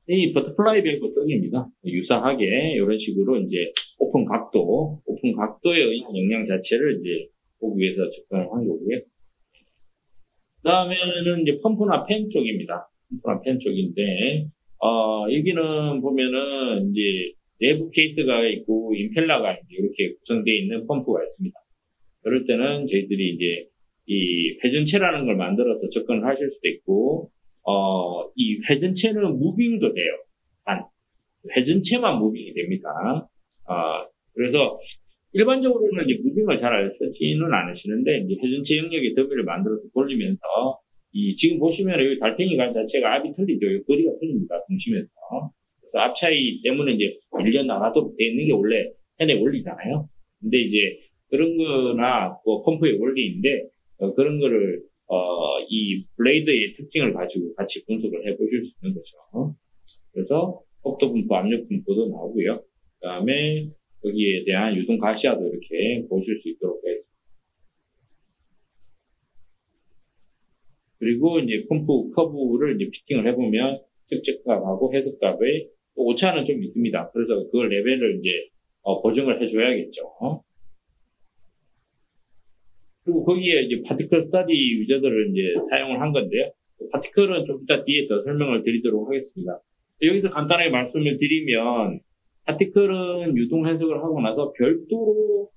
이 버터플라이 밸브 떡입니다. 유사하게 이런 식으로 이제 오픈 각도에 의한 영향 자체를 이제 보기 위해서 접근을 한 거고요. 그 다음에는 이제 펌프나 팬 쪽입니다. 펌프나 팬 쪽인데, 여기는 보면은 이제 내부 케이스가 있고 임펠러가 이제 이렇게 구성되어 있는 펌프가 있습니다. 그럴 때는 저희들이 이제 이 회전체라는 걸 만들어서 접근을 하실 수도 있고, 이 회전체는 무빙도 돼요. 회전체만 무빙이 됩니다. 그래서 일반적으로는 이제 무빙을 잘 쓰지는 않으시는데, 이제 회전체 영역의 더미를 만들어서 돌리면서, 지금 보시면 여기 달팽이가 자체가 압이 틀리죠. 이 거리가 틀립니다. 중심에서. 그래서 압 차이 때문에 이제 밀려 나가도록 되어 있는 게 원래 팬의 원리잖아요. 근데 이제 그런 거나 뭐 펌프의 원리인데, 그런 거를 이 블레이드의 특징을 가지고 같이 분석을 해보실 수 있는 거죠. 그래서 속도 분포, 압력 분포도 나오고요. 그 다음에 거기에 대한 유동 가시화도 이렇게 보실 수 있도록 되어 있습니다. 그리고 이제 펌프 커브를 이제 피팅을 해보면 측정값하고 해석값의 오차는 좀 있습니다. 그래서 그 레벨을 이제 보정을 해줘야겠죠. 그리고 거기에 이제 파티클 스터디 유저들을 이제 사용을 한 건데요. 파티클은 좀 이따 뒤에 더 설명을 드리도록 하겠습니다. 여기서 간단하게 말씀을 드리면, 파티클은 유동 해석을 하고 나서 별도로,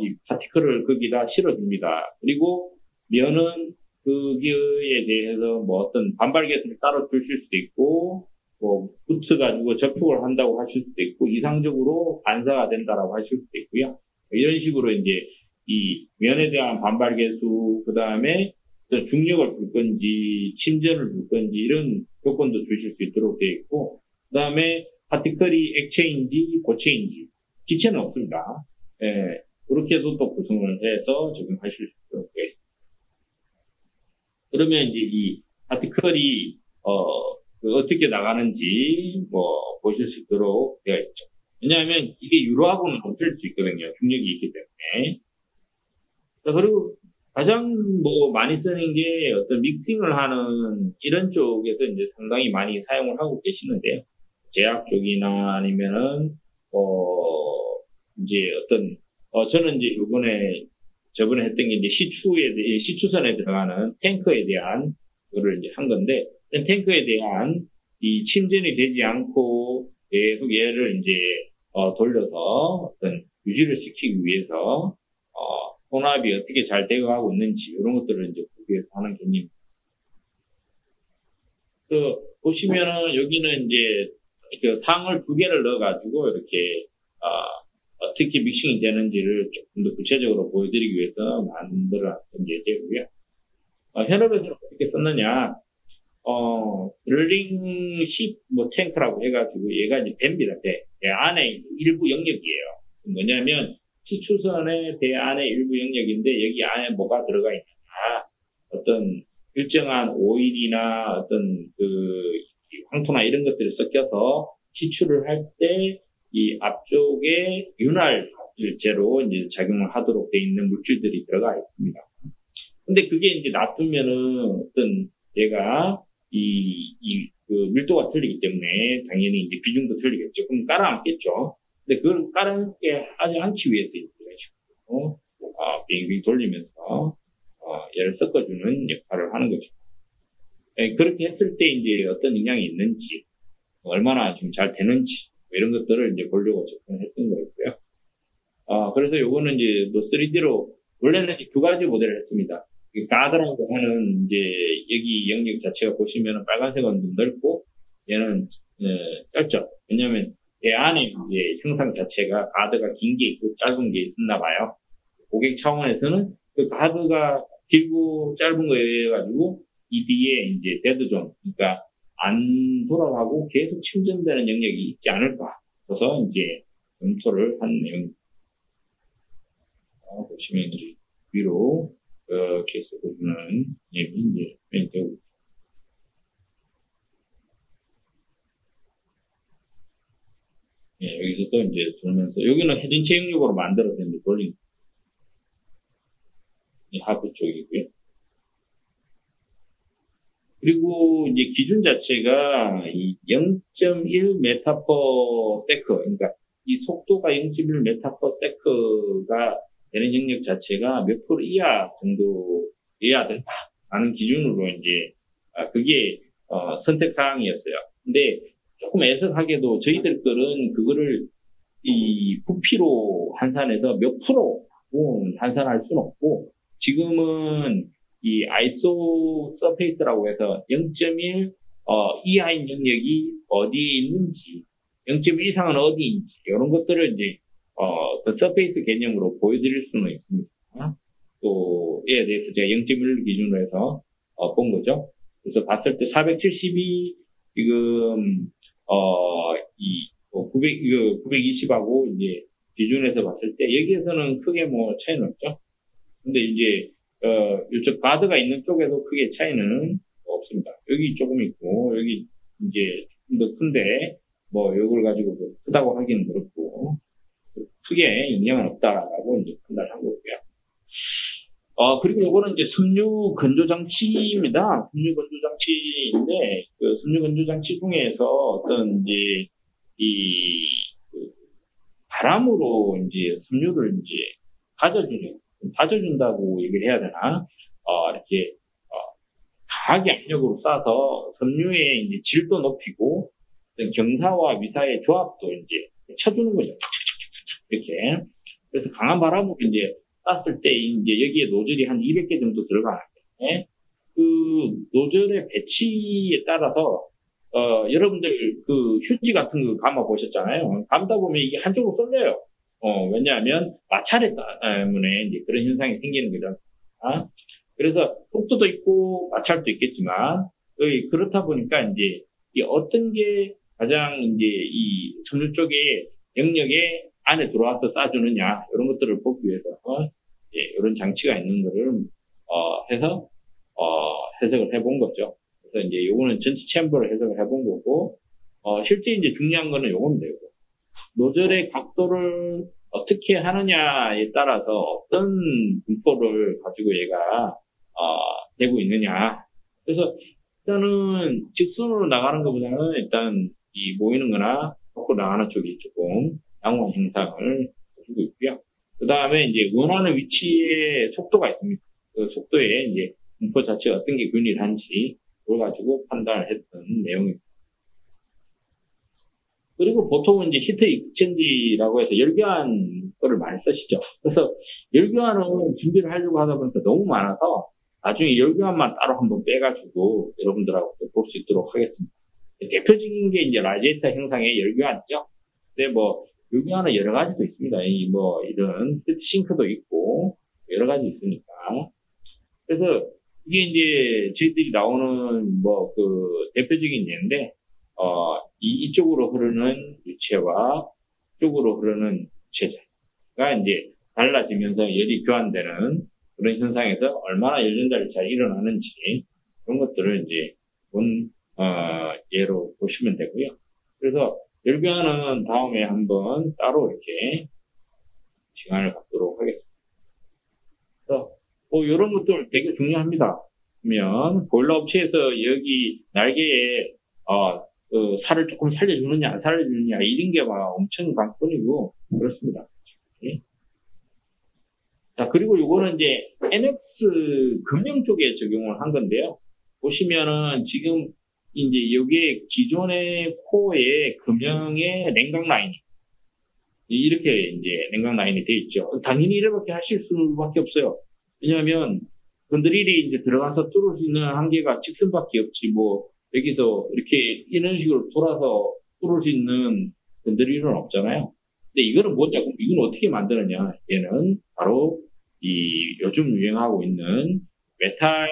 이 파티클을 거기다 실어줍니다. 그리고 면은 거기에 대해서 뭐 어떤 반발 계수를 따로 주실 수도 있고, 뭐, 붙어가지고 접촉을 한다고 하실 수도 있고, 이상적으로 반사가 된다라고 하실 수도 있고요. 이런 식으로 이제 이 면에 대한 반발 계수, 그 다음에 중력을 줄 건지, 침전을 줄 건지, 이런 조건도 주실 수 있도록 되어 있고, 그 다음에 파티클이 액체인지, 고체인지, 기체는 없습니다. 예, 그렇게도 또 구성을 해서 적용하실 수 있도록 되어 있습니다. 그러면 이제 이 파티클이, 어떻게 나가는지, 뭐, 보실 수 있도록 되어 있죠. 왜냐하면 이게 유로하고는 없을 수 있거든요. 중력이 있기 때문에. 그리고 가장 뭐 많이 쓰는 게 어떤 믹싱을 하는 이런 쪽에서 이제 상당히 많이 사용을 하고 계시는데요. 제약 쪽이나 아니면은, 이제 어떤, 저는 이제 저번에 했던 게 이제 시추선에 들어가는 탱커에 대한 거를 이제 한 건데, 탱커에 대한 이 침전이 되지 않고 계속 얘를 이제, 돌려서 어떤 유지를 시키기 위해서, 혼합이 어떻게 잘 되어가고 있는지, 이런 것들을 이제 보기 위해서 하는 개념입니다. 보시면은, 여기는 이제, 상을 2개를 넣어가지고, 이렇게, 어떻게 믹싱이 되는지를 조금 더 구체적으로 보여드리기 위해서 만들어놨던 예제고요. 현업에서는 어떻게 썼느냐, 드릴링 뭐 탱크라고 해가지고, 얘가 이제 배입니다, 배. 배 안에 일부 영역이에요. 뭐냐면, 시추선의 배 안에 일부 영역인데 여기 안에 뭐가 들어가 있느냐, 어떤 일정한 오일이나 어떤 황토나 이런 것들이 섞여서 시추를 할 때 이 앞쪽에 윤활유제로 이제 작용을 하도록 되어 있는 물질들이 들어가 있습니다. 근데 그게 이제 놔두면은 어떤 얘가 그 밀도가 틀리기 때문에 당연히 이제 비중도 틀리겠죠. 그럼 깔아앉겠죠. 근데 그걸 깔아앉게 하지 않기 위해서 이런 식으로 빙빙 돌리면서 얘를 섞어주는 역할을 하는 거죠. 그렇게 했을 때 이제 어떤 영향이 있는지, 얼마나 좀 잘 되는지, 이런 것들을 이제 보려고 접근했던 거였고요. 그래서 요거는 이제 뭐 3D로, 원래는 2가지 모델을 했습니다. 가드라고 하는 이제 여기 영역 자체가 보시면 빨간색은 좀 넓고, 얘는 짧죠. 왜냐면 배 안에 이제 형상 자체가 가드가 긴 게 있고 짧은 게 있었나 봐요. 고객 차원에서는 그 가드가 길고 짧은 거에 의해 가지고 이 뒤에 이제 데드존, 그러니까 안 돌아가고 계속 침전되는 영역이 있지 않을까. 그래서 이제 검토를 한 내용입니다. 보시면 이제 위로 케이스 보시면, 이제, 여기서 또 이제 돌면서, 여기는 헤딩 체육용으로 만들어서 이제 돌린, 하부 쪽이고요. 그리고 이제 기준 자체가 이 0.1 메타 퍼 세크, 그러니까 이 속도가 0.1 메타 퍼 세크가 되는 영역 자체가 몇 프로 이하 정도여야 된다라는 기준으로 이제 그게 선택 사항이었어요. 근데 조금 애석하게도 저희들 거는 그거를 이 부피로 환산해서 몇 프로 환산할 수는 없고 지금은 이 아이소 서페이스라고 해서 0.1 이하인 영역이 어디에 있는지 0.1 이상은 어디인지 이런 것들을 이제 그 서페이스 개념으로 보여드릴 수는 있습니다. 또 이에 대해서 제가 0.1 기준으로 해서 본 거죠. 그래서 봤을 때 470이 지금 920하고 이제 기준에서 봤을 때 여기에서는 크게 뭐 차이는 없죠. 근데 이제 이쪽 바드가 있는 쪽에도 크게 차이는 없습니다. 여기 조금 있고 여기 이제 좀 더 큰데 뭐 이걸 가지고 뭐 크다고 하기는 그렇고 크게 영향은 없다라고 이제 판단한 거고요. 그리고 이거는 이제 섬유 건조 장치입니다. 섬유 건조 장치인데 그 섬유 건조 장치 중에서 어떤 이제 그 바람으로 이제 섬유를 이제 다져준다고 얘기를 해야 되나? 이렇게 강하게 압력으로 쏴서 섬유의 이제 질도 높이고 경사와 위사의 조합도 이제 쳐주는 거죠. 이렇게. 그래서 강한 바람으로 이제 쐈을 때 이제 여기에 노즐이 한 200개 정도 들어가는데 그 노즐의 배치에 따라서 여러분들 그 휴지 같은 거 감아 보셨잖아요. 감다 보면 이게 한쪽으로 쏠려요. 왜냐하면 마찰에 때문에 이제 그런 현상이 생기는 거죠. 그래서 속도도 있고 마찰도 있겠지만 그렇다 보니까 이제 어떤 게 가장 이제 이 섬유 쪽에 영역에 안에 들어와서 쏴주느냐 이런 것들을 보기 위해서 이런 장치가 있는 거를 해서 해석을 해본 거죠. 그래서 이제 요거는 전체 챔버를 해석을 해본 거고 실제 이제 중요한 거는 요겁니다. 요거. 노즐의 각도를 어떻게 하느냐에 따라서 어떤 분포를 가지고 얘가 되고 있느냐. 그래서 일단은 직선으로 나가는 것보다는 일단 이 모이는 거나 거꾸로 나가는 쪽이 조금 양호한 형상을 주고 있고요. 그 다음에 이제 원하는 위치에 속도가 있습니다. 그 속도에 이제 분포 자체가 어떤 게 균일한지 그걸 가지고 판단을 했던 내용입니다. 그리고 보통은 이제 히트 익스체인지라고 해서 열교환 거를 많이 쓰시죠. 그래서 열교환을 준비를 하려고 하다 보니까 너무 많아서 나중에 열교환만 따로 한번 빼가지고 여러분들하고 볼 수 있도록 하겠습니다. 대표적인 게 이제 라디에이터 형상의 열교환이죠. 근데 뭐 열교환은 여러 가지도 있습니다. 이런 히트싱크도 있고 여러 가지 있으니까. 그래서 이게 이제 저희들이 나오는 뭐 그 대표적인 예인데 이쪽으로 흐르는 유체와 이쪽으로 흐르는 유체가 이제 달라지면서 열이 교환되는 그런 현상에서 얼마나 열 전달이 잘 일어나는지 그런 것들을 이제 예로 보시면 되고요. 그래서 열 교환은 다음에 한번 따로 이렇게 시간을 갖도록 하겠습니다. 그래서 이런 것들 되게 중요합니다. 그러면 보일러 업체에서 여기 날개에 살을 조금 살려주느냐, 안 살려주느냐, 이런 게 막 엄청 관건이고, 그렇습니다. 자, 그리고 요거는 이제 NX 금형 쪽에 적용을 한 건데요. 보시면은 지금 이제 여기에 기존의 코어에 금형의 냉각 라인이, 이렇게 이제 냉각 라인이 돼 있죠. 당연히 이렇게 하실 수밖에 없어요. 왜냐하면 건드릴이 이제 들어가서 뚫을 수 있는 한계가 직선밖에 없지, 뭐, 여기서 이렇게 이런 식으로 돌아서 뚫을 수 있는 건드릴은 없잖아요. 근데 이거는 뭐냐고, 이건 어떻게 만드느냐. 얘는 바로 요즘 유행하고 있는 메탈,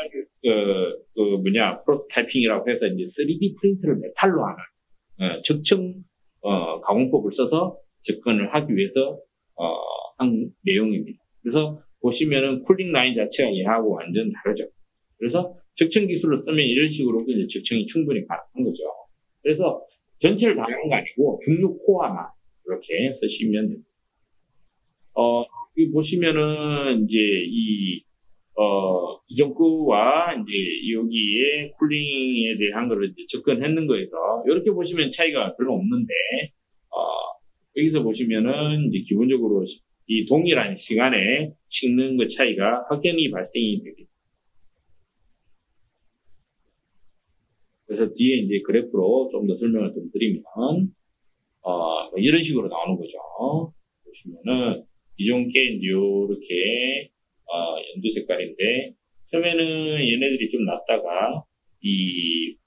프로타이핑이라고 해서 이제 3D 프린트를 메탈로 하는, 적층, 가공법을 써서 접근을 하기 위해서, 한 내용입니다. 그래서 보시면은 쿨링 라인 자체가 얘하고 완전 다르죠. 그래서 적청 기술을 쓰면 이런 식으로도 이제 적청이 충분히 가능한 거죠. 그래서 전체를 다 하는 거 아니고 중류 코어만 이렇게 쓰시면 됩니다. 여기 보시면은 이제 이정구와 이제 여기에 쿨링에 대한 거를 이제 접근했는 거에서 이렇게 보시면 차이가 별로 없는데, 여기서 보시면은 이제 기본적으로 이 동일한 시간에 식는 것 차이가 확연히 발생이 되겠죠. 그래서 뒤에 이제 그래프로 좀 더 설명을 좀 드리면, 이런 식으로 나오는 거죠. 보시면은, 이종께 이제 요렇게, 연두 색깔인데, 처음에는 얘네들이 좀 낮다가,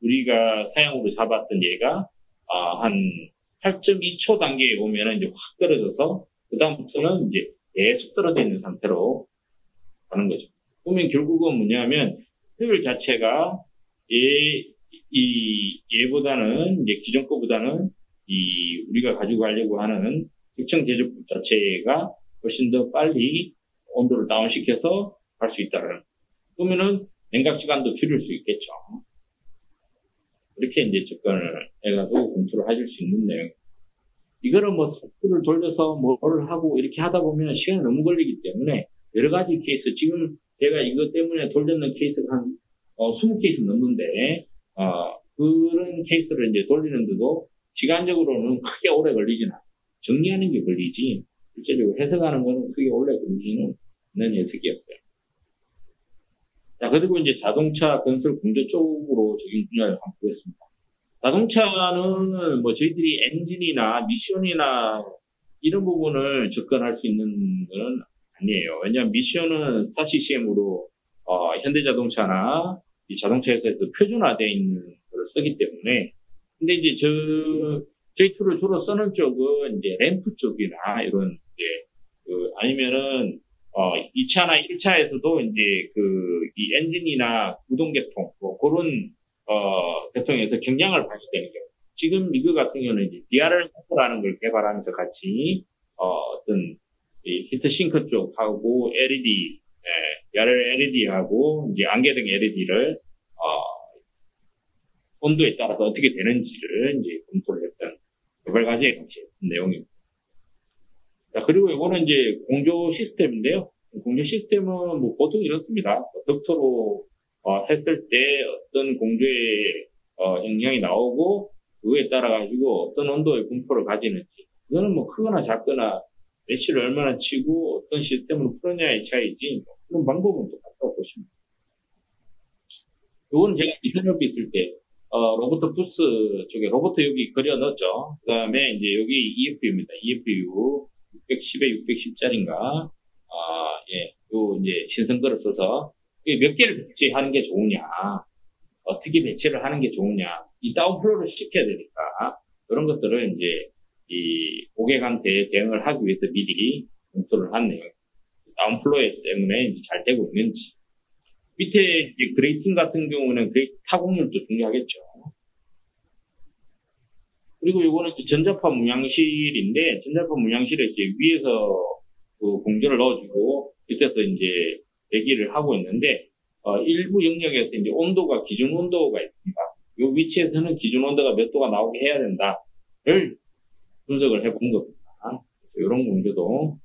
우리가 사용으로 잡았던 얘가, 한 8.2초 단계에 오면은 이제 확 떨어져서, 그다음부터는 이제 계속 떨어져 있는 상태로 가는 거죠. 그러면 결국은 뭐냐면, 효율 자체가 얘보다는, 이제 기존 거보다는, 우리가 가지고 가려고 하는 특정 제조법 자체가 훨씬 더 빨리 온도를 다운시켜서 갈 수 있다는. 그러면은 냉각 시간도 줄일 수 있겠죠. 이렇게 이제 접근을 해가지고 검토를 하실 수 있는 내용. 이거는 뭐 속도를 돌려서 뭐를 하고 이렇게 하다 보면 시간이 너무 걸리기 때문에 여러 가지 케이스, 지금 제가 이것 때문에 돌렸는 케이스가 한 20케이스 넘는데, 그런 케이스를 이제 돌리는데도 시간적으로는 크게 오래 걸리진 않아요. 정리하는 게 걸리지, 실제적으로 해석하는 거는 크게 오래 걸리지는 않는 해석이었어요. 자, 그리고 이제 자동차 건설 공조 쪽으로 적용 분야를 한번 보겠습니다. 자동차는 뭐 저희들이 엔진이나 미션이나 이런 부분을 접근할 수 있는 건 아니에요. 왜냐하면 미션은 스타-CCM으로 현대자동차나 이 자동차 회사에서 표준화되어 있는 걸 쓰기 때문에. 근데 이제 저희 툴을 주로 쓰는 쪽은 이제 램프 쪽이나 이런 이제 아니면은 2차나 1차에서도 이제 이 엔진이나 구동계통 뭐 그런 계통에서 경량을 발휘 되는 경우. 지금 이거 같은 경우는 이제 DRL 컴프라는 걸 개발하면서 같이 어떤 이 히트싱크 쪽하고 LED, DRL LED하고 이제 안개등 LED를 온도에 따라서 어떻게 되는지를 이제 검토를 했던 개발 과제에 같이 했던 내용입니다. 자, 그리고 이거는 이제 공조 시스템인데요. 공조 시스템은 뭐 보통 이렇습니다. 덕터로 했을 때 어떤 공조의 영향이 나오고 그거에 따라 가지고 어떤 온도의 분포를 가지는지, 그거는 뭐 크거나 작거나 매치를 얼마나 치고 어떤 시스템으로 풀느냐의 차이지, 그런 방법은 똑같다고 보시면 됩니다. 이거는 제가 현업이 있을 때 로버트 부스 쪽에 로버트 여기 그려 넣었죠. 그 다음에 이제 여기 EFU입니다. EFU 610에 610짜리인가. 요 이제 신성글을 써서 몇 개를 배치하는 게 좋으냐, 어떻게 배치를 하는 게 좋으냐, 이 다운플로우를 시켜야 되니까 그런 것들을 이제 이 고객한테 대응을 하기 위해서 미리 검토를 한 내용. 다운플로우 때문에 이제 잘 되고 있는지. 밑에 이제 그레이팅 같은 경우는 타공률도 중요하겠죠. 그리고 요거는 전자파 문양실인데, 전자파 문양실에 이제 위에서 그 공조를 넣어주고 밑에서 이제 대기를 하고 있는데, 일부 영역에서 이제 온도가, 기준 온도가 있습니다. 요 위치에서는 기준 온도가 몇 도가 나오게 해야 된다를 분석을 해본 겁니다. 이런 공조도.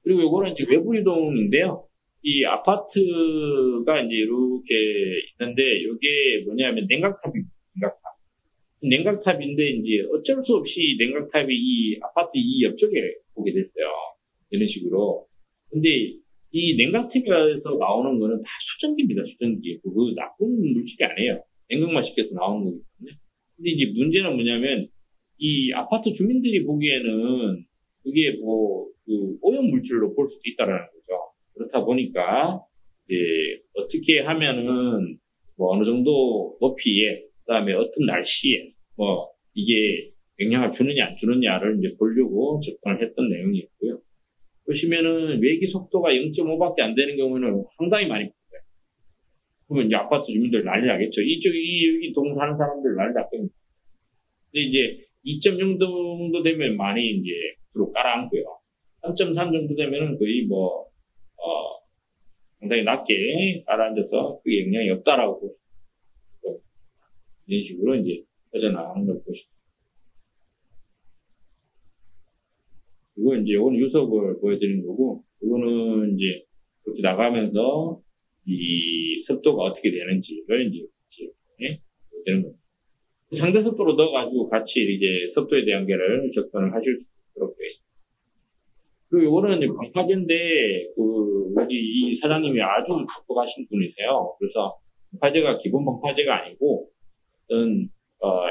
그리고 요거는 이제 외부 이동인데요. 이 아파트가 이제 이렇게 있는데, 이게 뭐냐면 냉각탑입니다. 냉각탑인데, 이제 어쩔 수 없이 냉각탑이 이 아파트 이 옆쪽에 보게 됐어요. 이런 식으로. 근데 이 냉각탑에서 나오는 거는 다 수증기입니다. 수증기. 그 나쁜 물질이 아니에요. 냉각만 시켜서 나오는 거기 때문에. 근데 이제 문제는 뭐냐면, 이 아파트 주민들이 보기에는 그게 뭐 오염 물질로 볼 수도 있다라는 거죠. 그렇다 보니까 이제 어떻게 하면은 뭐 어느 정도 높이에, 그다음에 어떤 날씨에 뭐 이게 영향을 주느냐 안 주느냐를 이제 보려고 접근을 했던 내용이었고요. 보시면은 외기 속도가 0.5밖에 안 되는 경우는 상당히 많이 붙어요. 그러면 이제 아파트 주민들 난리 나겠죠. 여기 동 사는 사람들 난리 났거든요. 근데 이제 2.0 정도 되면 많이 이제 주로 깔아앉고요. 3.3 정도 되면은 거의 뭐, 상당히 낮게 가라앉아서 그게 영향이 없다라고 보시고, 이런 식으로 이제 퍼져나가는 걸 보시고. 그리고 이제 오늘 유석을 보여드리는 거고, 이거는 이제 그렇게 나가면서 이 습도가 어떻게 되는지를 이제 보여드리는 겁니다. 상대 습도로 넣어가지고 같이 이제 습도에 대한 게를 접근을 하실 수 있도록 되어 있습니다. 그리고 이거는 이제 방파제인데, 여기 이 사장님이 아주 똑똑하신 분이세요. 그래서 방파제가 기본 방파제가 아니고, 어떤,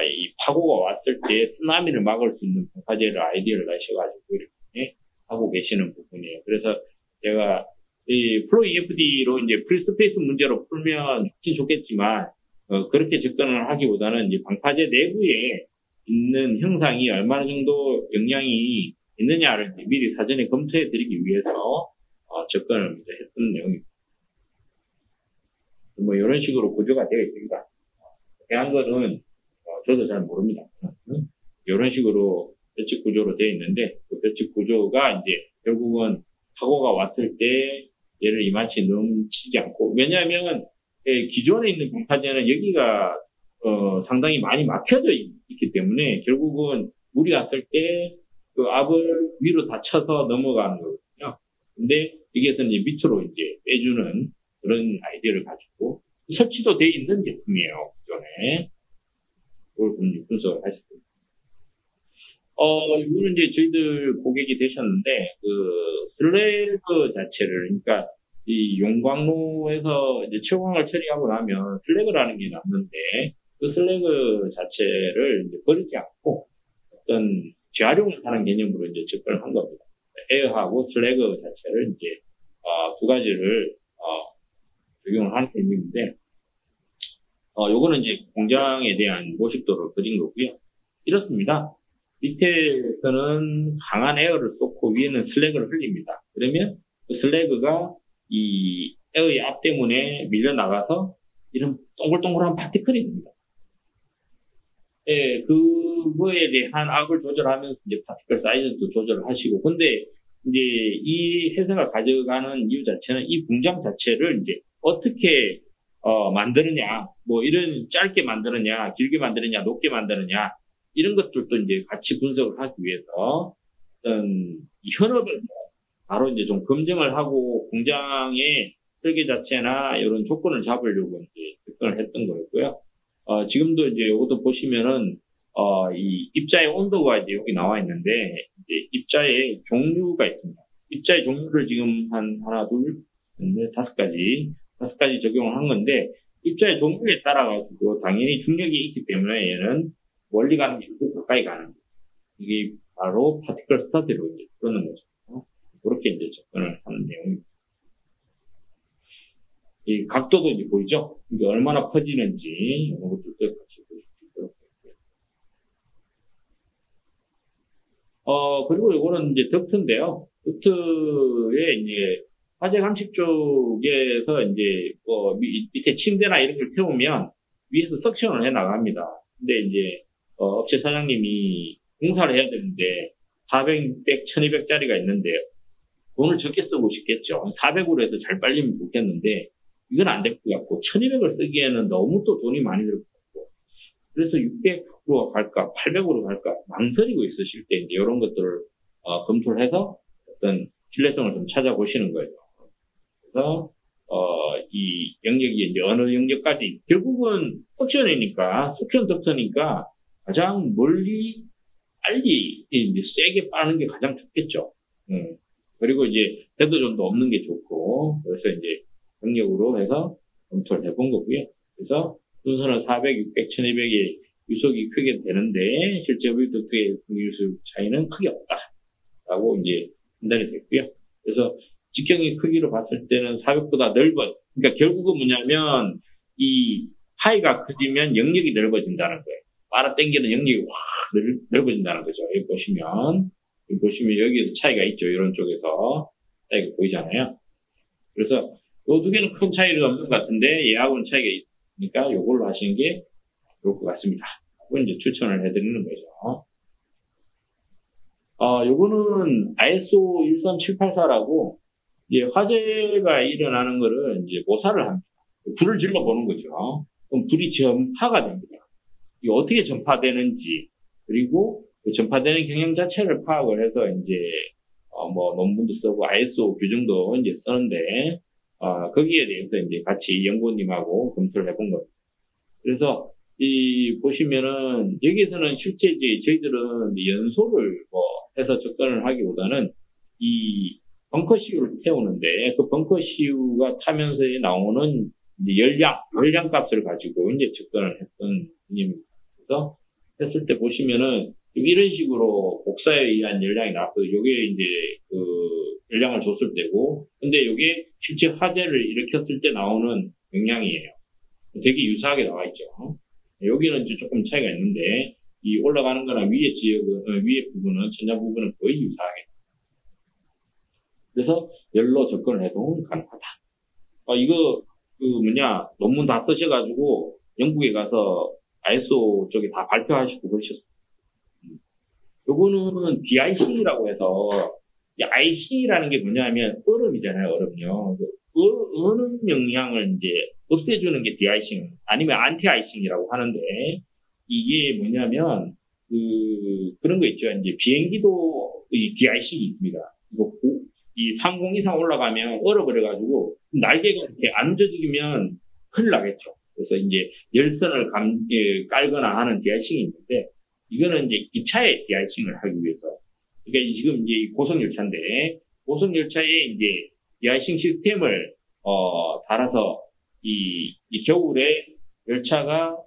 이 파고가 왔을 때 쓰나미를 막을 수 있는 방파제를 아이디어를 내셔가지고 이렇게 하고 계시는 부분이에요. 그래서 제가 이 플로우 EFD로 이제 프리스페이스 문제로 풀면 좋겠지만, 그렇게 접근을 하기보다는 이제 방파제 내부에 있는 형상이 얼마나 정도 영향이 있느냐를 미리 사전에 검토해 드리기 위해서 접근을 이제 했던 내용입니다. 뭐 이런 식으로 구조가 되어 있습니다. 대한 거는 저도 잘 모릅니다. 이런 식으로 벼측 구조로 되어 있는데 그 벼측 구조가 이제 결국은 사고가 왔을 때 얘를 이만치 넘치지 않고, 왜냐하면 기존에 있는 방파제는 여기가 상당히 많이 막혀져 있기 때문에 결국은 물이 왔을 때 그 압을 위로 다 쳐서 넘어가는 거거든요. 근데 여기에서는 이제 밑으로 이제 빼주는 그런 아이디어를 가지고 설치도 되어 있는 제품이에요. 기존에. 그걸 분석을 하실 겁니다. 이거는 이제 저희들 고객이 되셨는데, 슬래그 자체를, 그러니까, 이 용광로에서 이제 채광을 처리하고 나면 슬래그라는 게 남는데, 그 슬래그 자체를 이제 버리지 않고, 어떤 재활용을 하는 개념으로 이제 접근을 한 겁니다. 에어하고 슬래그 자체를 이제, 두 가지를, 적용을 하는 개념인데, 요거는 이제 공장에 대한 모식도를 그린 거고요. 이렇습니다. 밑에서는 강한 에어를 쏟고 위에는 슬래그를 흘립니다. 그러면 그 슬래그가 이 에어의 압 때문에 밀려나가서 이런 동글동글한 파티클이 됩니다. 예, 그거에 대한 압을 조절하면서 이제 파티클 사이즈도 조절을 하시고, 근데 이제 이 회사가 가져가는 이유 자체는 이 공장 자체를 이제 어떻게 만드느냐, 뭐 이런 짧게 만드느냐, 길게 만드느냐, 높게 만드느냐, 이런 것들도 이제 같이 분석을 하기 위해서 어떤 현업을 바로 이제 좀 검증을 하고 공장의 설계 자체나 이런 조건을 잡으려고 이제 접근을 했던 거였고요. 지금도 이제 이것도 보시면은 이 입자의 온도가 이제 여기 나와 있는데 이제 입자의 종류가 있습니다. 입자의 종류를 지금 한 하나, 둘, 넷, 다섯 가지 적용을 한 건데 입자의 종류에 따라 가지고 당연히 중력이 있기 때문에 얘는 멀리 가는 게 있고 가까이 가는 게 이게 바로 파티클 스터디로 이제 그러는 거죠. 그렇게 이제 접근을 하는 내용입니다. 이 각도도 이제 보이죠? 이게 얼마나 커지는지 이런 것들도 같이 보실 수 있도록 되고요. 그리고 이거는 이제 덕트인데요. 덕트에 이제 화재 감식 쪽에서 이제 밑에 침대나 이런 걸 태우면 위에서 석션을 해 나갑니다. 근데 이제 업체 사장님이 공사를 해야 되는데 400, 600, 1200짜리가 있는데 돈을 적게 쓰고 싶겠죠. 400으로 해서 잘 빨리면 좋겠는데 이건 안 될 것 같고 1200을 쓰기에는 너무 또 돈이 많이 들 것 같고 그래서 600으로 갈까 800으로 갈까 망설이고 있으실 때 이제 이런 것들을 검토를 해서 어떤 신뢰성을 좀 찾아보시는 거예요. 그래서 이 영역이 이제 어느 영역까지 결국은 석션이니까 석션 덕터니까 가장 멀리 빨리 이제 세게 빠는 게 가장 좋겠죠. 그리고 이제 대도전도 없는 게 좋고 그래서 이제 영역으로 해서 검토를 해본 거고요. 그래서 순서는 400, 600, 1200의 유속이 크게 되는데 실제 덕트의 유속 차이는 크게 없다라고 이제 판단이 됐고요. 그래서 직경의 크기로 봤을 때는 400보다 넓어. 그러니까 결국은 뭐냐면 이 파이가 커지면 영역이 넓어진다는 거예요. 빨아당기는 영역이 확 넓어진다는 거죠. 여기 보시면 여기에서 차이가 있죠. 이런 쪽에서 차이가 보이잖아요. 그래서 이 두 개는 큰 차이가 없는 것 같은데 얘하고는 차이가 있으니까 이걸로 하시는 게 좋을 것 같습니다. 그걸 이제 추천을 해드리는 거죠. 요거는 ISO 13784라고, 이제 화재가 일어나는 거를 이제 모사를 합니다. 불을 질러보는 거죠. 그럼 불이 전파가 됩니다. 이게 어떻게 전파되는지, 그리고 그 전파되는 경향 자체를 파악을 해서 이제, 뭐, 논문도 쓰고 ISO 규정도 이제 쓰는데, 거기에 대해서 이제 같이 연구원님하고 검토를 해본 겁니다. 그래서, 보시면은, 여기에서는 실제 이제 저희들은 연소를 뭐 해서 접근을 하기보다는 이 벙커시유를 태우는데, 그 벙커시유가 타면서 나오는 이제 열량 값을 가지고 이제 접근을 했던 개념입니다. 그래서 했을 때 보시면은, 이런 식으로 복사에 의한 열량이 나왔고, 요게 이제 그 열량을 줬을 때고, 근데 요게 실제 화재를 일으켰을 때 나오는 용량이에요. 되게 유사하게 나와 있죠. 여기는 이제 조금 차이가 있는데, 이 올라가는 거나 위에 지역은, 위에 부분은, 천장 부분은 거의 유사하게. 그래서 열로 접근을 해도 가능하다. 논문 다 쓰셔가지고, 영국에 가서 ISO 쪽에 다 발표하시고 그러셨어요. 요거는 DIC라고 해서, IC라는 게 뭐냐면, 얼음이잖아요, 얼음요. 얼음 영향을 이제 없애주는 게 디아이싱, 아니면 안티 아이싱이라고 하는데, 이게 뭐냐면, 그런 거 있죠. 이제 비행기도 이 디아이싱이 있습니다. 이 상공 이상 올라가면 얼어버려가지고, 날개가 이렇게 안 움직이면 큰일 나겠죠. 그래서 이제 열선을 깔거나 하는 디아이싱이 있는데, 이거는 이제 기차의 디아이싱을 하기 위해서. 그러니까 지금 이제 고속열차인데, 고속열차에 이제 디아이싱 시스템을, 달아서, 이 겨울에 열차가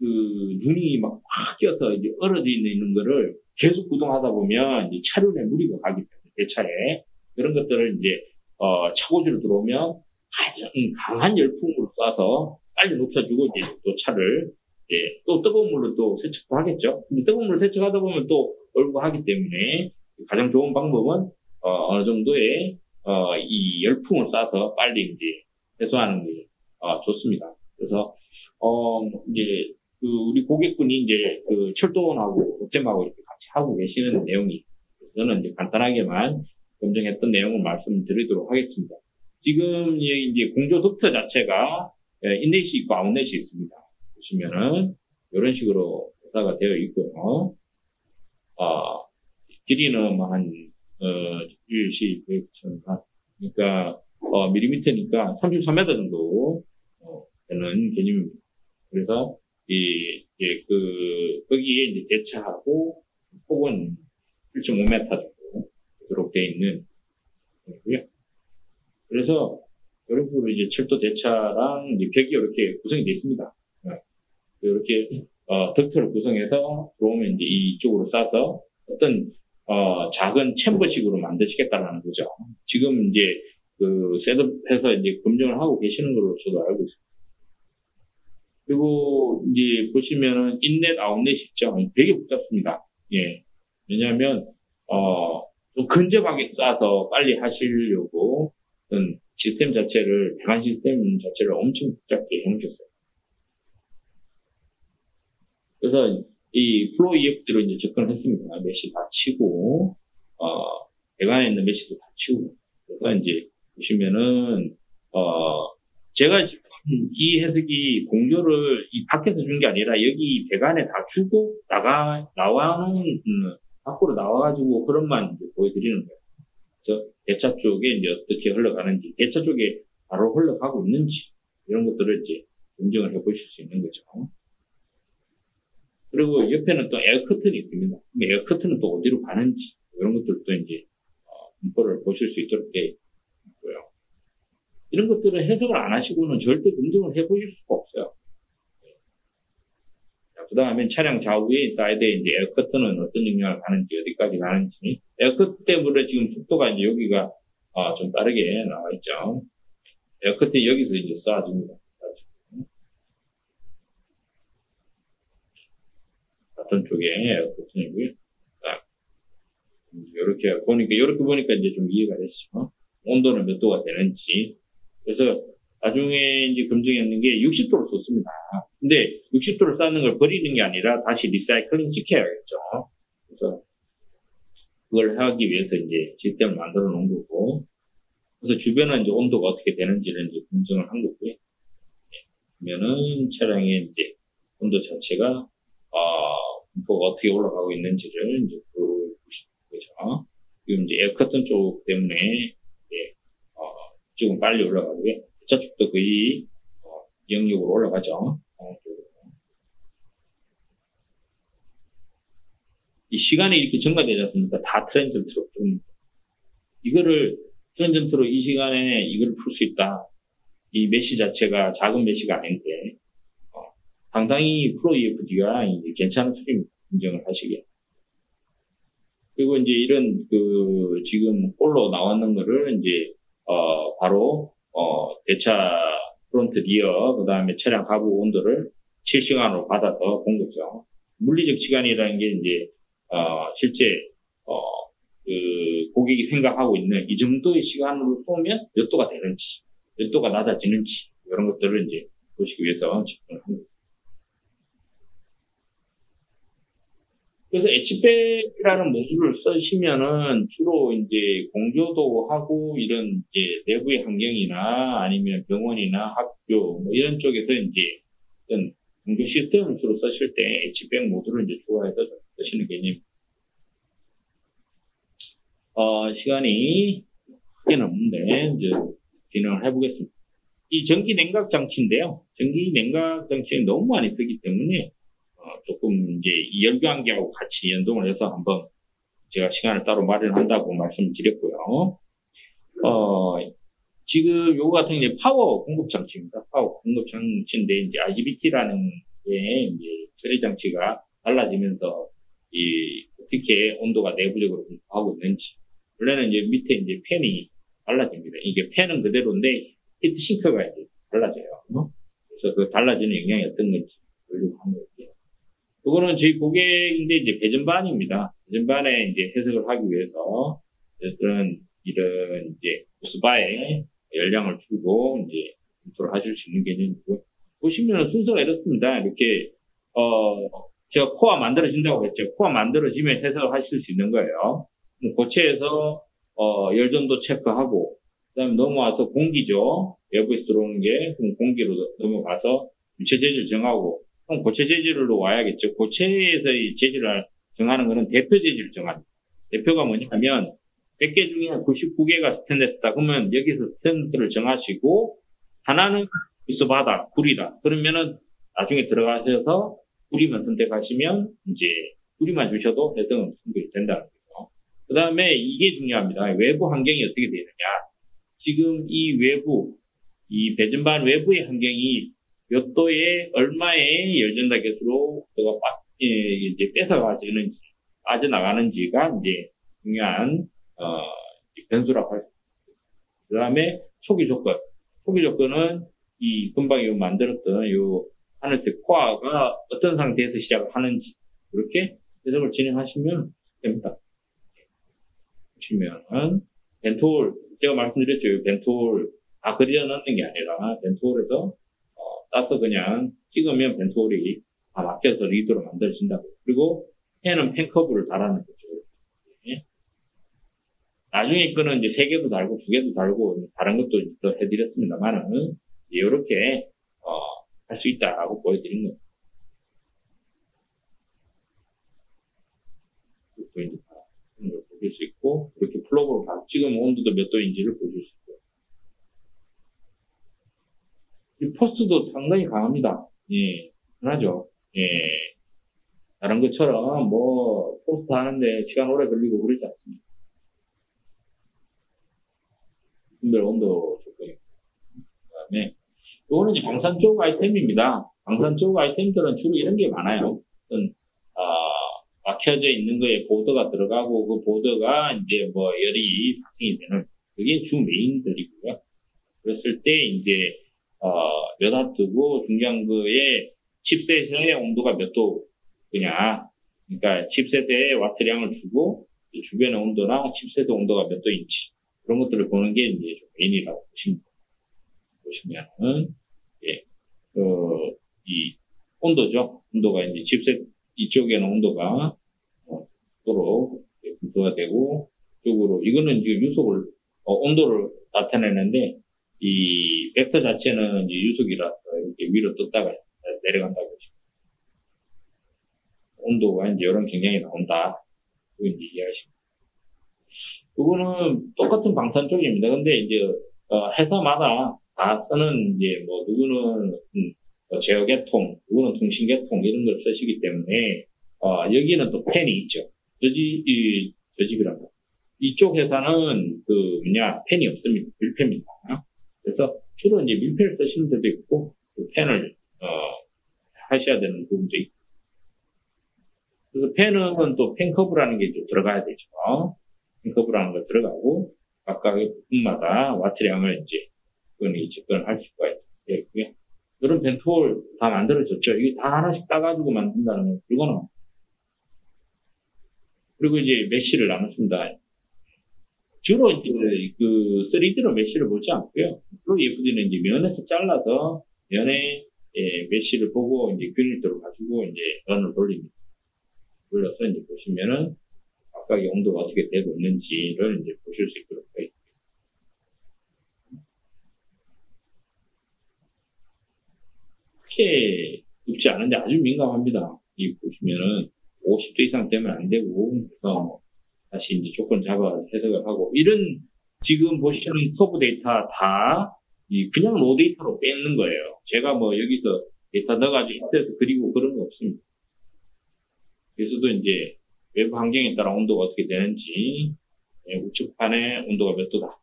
눈이 막 확 껴서 이제 얼어져 있는 거를 계속 구동하다 보면, 이제 차륜에 무리가 가기 때문에, 대차에. 그런 것들을 이제, 차고지로 들어오면 가장 강한 열풍으로 쏴서 빨리 녹여주고, 이제 또 차를, 또 뜨거운 물로 또 세척도 하겠죠. 근데 뜨거운 물로 세척하다 보면 또 얼고 하기 때문에, 가장 좋은 방법은, 어느 정도의, 이 열풍을 쏴서 빨리 이제 해소하는 게, 좋습니다. 그래서, 이제, 우리 고객분이 이제, 철도원하고 롯데하고 이렇게 같이 하고 계시는 내용이, 저는 이제 간단하게만 검증했던 내용을 말씀드리도록 하겠습니다. 지금 이제 공조 덕터 자체가, 인넷이 있고 아웃넷이 있습니다. 보시면은, 이런 식으로 조사가 되어 있고요. 길이는 한, 1시 100천, 그러니까, 밀리미터니까 33m 정도, 되는 개념입니다. 그래서, 거기에 이제 대차하고, 폭은 1.5m 정도, 되도록 되어 있는, 거고요. 그래서, 이런 식으로 이제 철도 대차랑 이제 벽이 이렇게 구성이 되어 있습니다. 이렇게, 덕트를 구성해서 들어오면 이제 이쪽으로 싸서 어떤, 작은 챔버식으로 만드시겠다는 거죠. 지금 이제, 셋업해서 이제 검증을 하고 계시는 걸로 저도 알고 있습니다. 그리고 이제 보시면은 인넷, 아웃넷 있죠. 되게 복잡습니다. 예. 왜냐하면, 좀 근접하게 쏴서 빨리 하시려고 어떤 시스템 자체를, 배관 시스템 자체를 엄청 복잡하게 해놓으셨어요. 그래서 이 플로우 EFD로 이제 접근을 했습니다. 메시 다 치고, 배관에 있는 메시도 다 치우고. 그래서 이제 보시면은, 제가 지금 이 해석이 공조를 이 밖에서 준 게 아니라 여기 배관에 다 주고 밖으로 나와가지고 흐름만 이제 보여드리는 거예요. 그래서 대차 쪽에 이제 어떻게 흘러가는지, 대차 쪽에 바로 흘러가고 있는지, 이런 것들을 이제 검증을 해보실 수 있는 거죠. 그리고 옆에는 또 에어 커튼이 있습니다. 에어 커튼은 또 어디로 가는지, 이런 것들도 이제, 분포를 보실 수 있도록 되어 있고요. 이런 것들은 해석을 안 하시고는 절대 검증을 해보실 수가 없어요. 그 다음에 차량 좌우에 사이드에 이제 에어 커튼은 어떤 영향을 가는지, 어디까지 가는지, 에어 커튼 때문에 지금 속도가 이제 여기가, 좀 빠르게 나와 있죠. 에어 커튼이 여기서 이제 쏴줍니다. 같은 쪽에 에어 커튼이고요. 이렇게 보니까 이제 좀 이해가 됐죠. 온도는 몇 도가 되는지. 그래서 나중에 이제 검증했는 게 60도를 썼습니다. 근데 60도를 쌓는 걸 버리는 게 아니라 다시 리사이클링 시켜야겠죠. 그래서 그걸 하기 위해서 이제 시스템을 만들어 놓은 거고, 그래서 주변은 이제 온도가 어떻게 되는지를 이제 검증을 한 거고요. 그러면은 차량의 이제 온도 자체가, 분포가 어떻게 올라가고 있는지를 이제 보시는 거죠. 지금 이제 에어커튼 쪽 때문에, 이제, 조금 빨리 올라가고요. 저쪽도 거의, 0력으로 올라가죠. 이 시간이 이렇게 증가되지 않습니까? 다 트랜전트로. 이거를, 트랜전트로 이 시간에 이걸 풀 수 있다. 이 메시 자체가 작은 메시가 아닌데, 상당히 프로 EFD가 이제 괜찮은 수준 인정을 하시게. 그리고 이제 이런 지금 꼴로 나왔는 거를 이제, 바로, 대차 프론트 리어, 그 다음에 차량 하부 온도를 실시간으로 받아서 본 거죠. 물리적 시간이라는 게 이제, 실제, 고객이 생각하고 있는 이 정도의 시간으로 쏘면 몇 도가 되는지, 몇 도가 낮아지는지, 이런 것들을 이제 보시기 위해서 집중을 합니다. 그래서 H백이라는 모듈을 쓰시면은 주로 이제 공조도 하고 이런 이제 내부의 환경이나 아니면 병원이나 학교 뭐 이런 쪽에서 이제 어떤 공조 시스템을 주로 쓰실 때 H백 모듈을 이제 추가해서 쓰시는 개념입니다. 시간이 크게는 없는데 이제 진행을 해보겠습니다. 이 전기 냉각 장치인데요. 전기 냉각 장치는 너무 많이 쓰기 때문에 조금 이제 이 열교환기하고 같이 연동을 해서 한번 제가 시간을 따로 마련한다고 말씀드렸고요. 지금 요거 같은 게 파워 공급 장치입니다. 파워 공급 장치인데 이제 IGBT라는 게 이제 처리 장치가 달라지면서 어떻게 온도가 내부적으로 공급하고 있는지. 원래는 이제 밑에 이제 팬이 달라집니다. 이게 팬은 그대로인데 히트싱크가 이제 달라져요. 그래서 그 달라지는 영향이 어떤 건지 보려고 한 거고요. 그거는 저희 고객인데 이제 배전반입니다. 배전반에 이제 해석을 하기 위해서 이런 이제 부스바에 열량을 주고 이제 컨트롤 하실 수 있는 개념이고요. 보시면 순서가 이렇습니다. 이렇게 제가 코어 만들어진다고 했죠. 코어 만들어지면 해석을 하실 수 있는 거예요. 고체에서 열전도 체크하고 그다음에 넘어와서 공기죠. 외부에서 들어오는 게 그럼 공기로 넘어가서 유체 재질 정하고 그럼 고체 재질로 와야겠죠. 고체에서의 재질을 정하는 거는 대표 재질을 정합니다. 대표가 뭐냐면 100개 중에 99개가 스테인리스다. 그러면 여기서 스테인리스를 정하시고 하나는 미소바다, 구리다. 그러면은 나중에 들어가셔서 구리만 선택하시면 이제 구리만 주셔도 해석은 충분히 된다는 거죠. 그 다음에 이게 중요합니다. 외부 환경이 어떻게 되느냐. 지금 이 외부, 이 배전반 외부의 환경이 몇 도에 얼마의 열전다 개수로 이제 뺏어가지는지, 빠져나가는지가 이제 중요한, 변수라고 할 수 있습니다. 그 다음에 초기 조건. 초기 조건은 이 금방 만들었던 하늘색 코어가 어떤 상태에서 시작을 하는지, 이렇게 해석을 진행하시면 됩니다. 보시면은, 벤톨, 제가 말씀드렸죠. 벤톨 다 그려 넣는 게 아니라, 벤톨에서 따서 그냥 찍으면 벤톨이 다 막혀서 리드로 만들어진다고. 그리고 펜은 펜커브를 달아는 거죠. 네. 나중에 거는 이제 3개도 달고 2개도 달고 다른 것도 더 해드렸습니다만은 이렇게 할 수 있다라고 보여드린 겁니다. 이렇게 보실 수 있고 이렇게 플러그로 다 찍으면 온도도 몇 도인지를 보실 수 있고요. 이 포스트도 상당히 강합니다. 예, 편하죠. 예. 다른 것처럼 포스트 하는데 시간 오래 걸리고 그러지 않습니다. 분별 온도 조건이. 그 다음에, 요거는 이제 방산 쪽 아이템입니다. 방산 쪽 아이템들은 주로 이런 게 많아요. 막혀져 있는 거에 보드가 들어가고 그 보드가 이제 열이 발생이 되는, 그게 주 메인들이고요. 그랬을 때 이제, 몇 와트고 중요한 거에 칩셋의 온도가 몇 도냐. 그러니까 칩셋에 와트량을 주고 주변의 온도나 칩셋의 온도가 몇 도인지 그런 것들을 보는 게 이제 메인이라고 보시면은 예, 이 온도죠. 온도가 이제 칩셋 이쪽에는 온도가 도로 감소가 되고, 쪽으로, 이거는 지금 유속을, 온도를 나타내는데, 이 벡터 자체는 이제 유속이라서 이렇게 위로 떴다가 내려간다고 보시면 온도가 이제 이런 경향이 나온다. 그거 이제 이해하시면. 그거는 똑같은 방산 쪽입니다. 근데 이제, 회사마다 다 쓰는 이제 뭐 누구는 제어 계통, 누구는 통신 계통 이런 걸 쓰시기 때문에, 여기는 또 펜이 있죠. 저집이란 거. 이쪽 회사는 펜이 없습니다. 밀펜입니다. 그래서 주로 이제 밀펜을 쓰시는 데도 있고, 그 펜을, 하셔야 되는 부분도 있고. 그래서 펜은 또 펜커브라는 게 좀 들어가야 되죠. 펜커브라는 거 들어가고, 각각의 부분마다 와트량을 이제, 접근을 할 수가 있고요. 이런 펜톨 다 만들어졌죠. 이게 다 하나씩 따가지고 만든다는 건 불가능합니다. 그리고 이제 메쉬를 나눴습니다. 주로 이제 3D로 메쉬를 보지 않고요. 주로 EFD는 이제 면에서 잘라서 면에 메쉬를 보고 이제 균일도를 가지고 이제 면을 돌립니다. 돌려서 이제 보시면은 각각의 온도가 어떻게 되고 있는지를 이제 보실 수 있도록 되어 있습니다. 크게 높지 않은데 아주 민감합니다. 이 보시면은 50도 이상 되면 안 되고, 그래서 다시 이제 조건 잡아 해석을 하고, 이런 지금 보시는 커브 데이터 다 그냥 로 데이터로 빼는 거예요. 제가 뭐 여기서 데이터 넣어가지고 인터넷에서 그리고 그런 거 없습니다. 그래서도 이제 외부 환경에 따라 온도가 어떻게 되는지, 우측판에 온도가 몇 도다.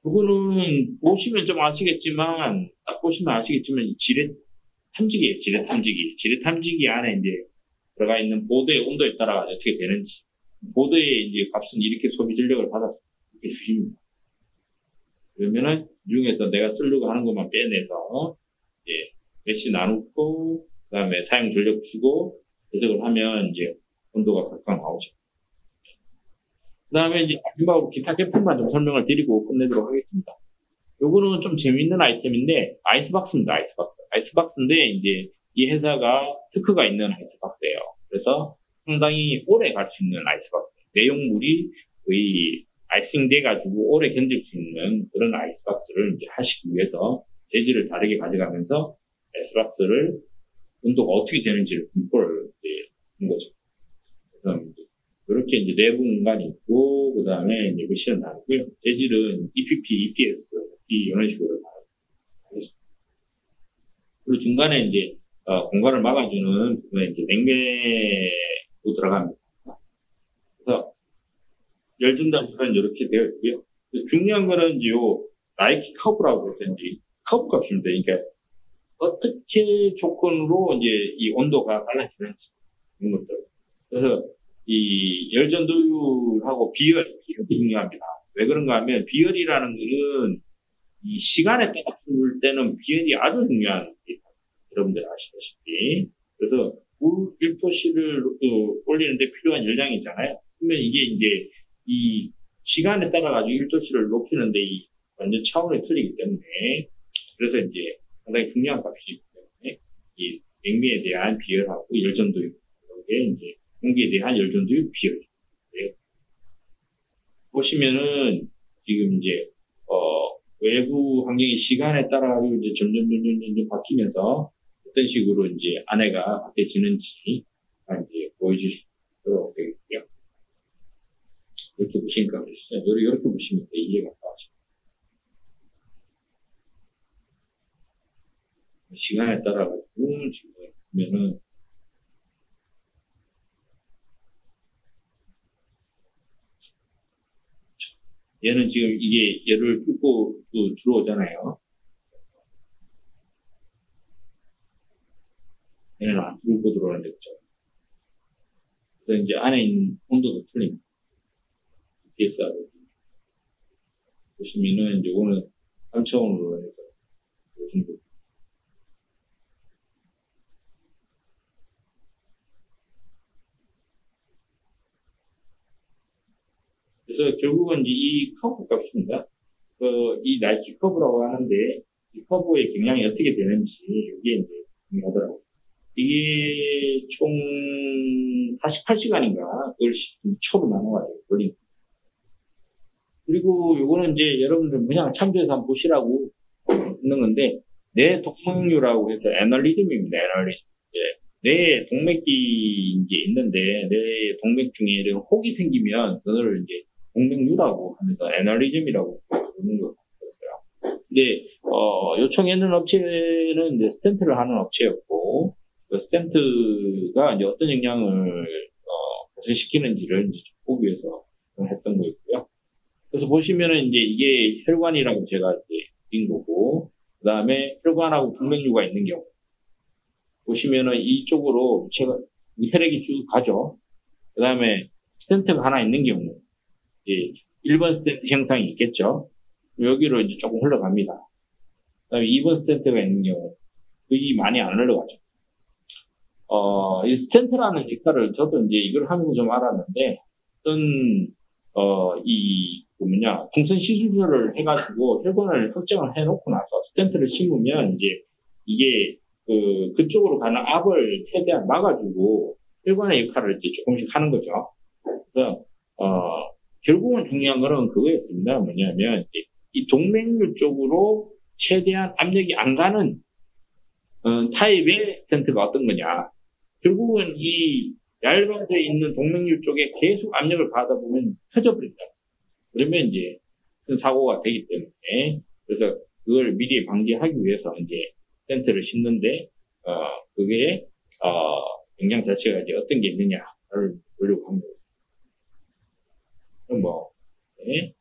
그거는 보시면 좀 아시겠지만, 딱 보시면 아시겠지만, 지뢰 탐지기예요, 지뢰 탐지기. 지뢰 탐지기 안에 이제 들어가 있는 보드의 온도에 따라 어떻게 되는지. 보드의 이제 값은 이렇게 소비 전력을 받아서 이렇게 주십니다. 그러면은, 이 중에서 내가 쓰려고 하는 것만 빼내서, 이제, 메쉬 나누고, 그 다음에 사용 전력 주고, 해석을 하면 이제 온도가 각각 나오죠. 그 다음에 이제 마지막으로 기타 제품만 좀 설명을 드리고 끝내도록 하겠습니다. 요거는 좀 재밌는 아이템인데, 아이스박스입니다, 아이스박스. 아이스박스인데, 이제, 이 회사가 특허가 있는 아이스박스예요. 그래서 상당히 오래 갈 수 있는 아이스박스. 내용물이 거의 아이싱 돼가지고 오래 견딜 수 있는 그런 아이스박스를 이제 하시기 위해서 재질을 다르게 가져가면서 아이스박스를 온도가 어떻게 되는지를 분포를 이제 한 거죠. 그래서 이렇게 이제 내부 공간이 있고, 그 다음에 이제 메쉬는 다르고요. 재질은 EPP, EPS, 이런 식으로 하겠습니다. 그리고 중간에 이제, 공간을 막아주는 부분에 이제 냉매도 들어갑니다. 그래서 열준단수는 이렇게 되어 있고요. 중요한 거는 이제 요 나이키 커브라고 해서 이제 커브 값입니다. 그러니까 어떻게 조건으로 이제 이 온도가 달라지는지 이런 것들. 그래서 이 열전도율하고 비열이 중요합니다. 왜 그런가 하면 비열이라는 것은 이 시간에 따라 볼 때는 비열이 아주 중요한 여러분들 아시다시피. 그래서 물 1도씨를 올리는데 필요한 열량이 있잖아요. 그러면 이게 이제 이 시간에 따라 가지고 1도씨를 높이는데 이 완전 차원이 틀리기 때문에 그래서 이제 상당히 중요한 값이기 때문에 이 냉매에 대한 비열하고 열전도율 이게 이제 공기에 대한 열전도율 비열. 네. 보시면은 지금 이제 외부 환경이 시간에 따라 이제 점점 바뀌면서 어떤 식으로 이제 안에가 바뀌어지는지 이제 보여줄 수 있도록 되겠고요. 이렇게 보시니까 그러시죠. 이렇게 보시면 이해가 가죠. 시간에 따라 가지고 지금 보면은 얘는 지금 이게 열을 뚫고 또 들어오잖아요. 얘는 안 뚫고 들어오는데, 그죠? 그래서 이제 안에 있는 온도도 틀립니다. DSR을. 보시면은, 이제 오늘 3차원으로 해서, 이 정도. 그래서 결국은 이제 이 커브 값입니다. 이 나이키 커브라고 하는데, 이 커브의 경향이 어떻게 되는지, 이게 이제 중요하더라고요. 이게 총 48시간인가 그걸 초로 나눠가지고 돌린. 그리고 요거는 이제 여러분들 그냥 참조해서 한번 보시라고 있는 건데, 뇌 독성류라고 해서 애널리즘입니다. 애널리즘. 뇌 동맥이 이제 있는데, 뇌 동맥 중에 이런 혹이 생기면 그걸 이제 동맥류라고 하면서 애널리즘이라고 부르는 것 같았어요. 근데 요청했는 업체는 이제 스텐트를 하는 업체였고, 그 스텐트가 이제 어떤 영향을 발생시키는지를 이제 보기 위해서 했던 거였고요. 그래서 보시면은 이제 이게 혈관이라고 제가 이제 그린 거고, 그 다음에 혈관하고 동맥류가 있는 경우 보시면은 이쪽으로 제가 혈액이 쭉 가죠. 그 다음에 스텐트가 하나 있는 경우 이제 1번 스텐트 형상이 있겠죠. 여기로 이제 조금 흘러갑니다. 그 다음에 2번 스텐트가 있는 경우 거의 많이 안 흘러가죠. 이 스텐트라는 역할을 저도 이제 이걸 하면서 좀 알았는데, 풍선 시술을 해가지고 혈관을 확정을 해놓고 나서 스텐트를 심으면 이제 이게 그쪽으로 가는 압을 최대한 막아주고 혈관의 역할을 이제 조금씩 하는 거죠. 그래서 결국은 중요한 거는 그거였습니다. 뭐냐면 이 동맥류 쪽으로 최대한 압력이 안 가는 타입의 스텐트가 어떤 거냐. 결국은 이 얇아져 있는 동맥류 쪽에 계속 압력을 가하다 보면 터져버린다. 그러면 이제 큰 사고가 되기 때문에, 그래서 그걸 미리 방지하기 위해서 이제 스텐트를 심는데, 그게 영양 자체가 이제 어떤 게 있느냐를 보려고 합니다. 그럼 네,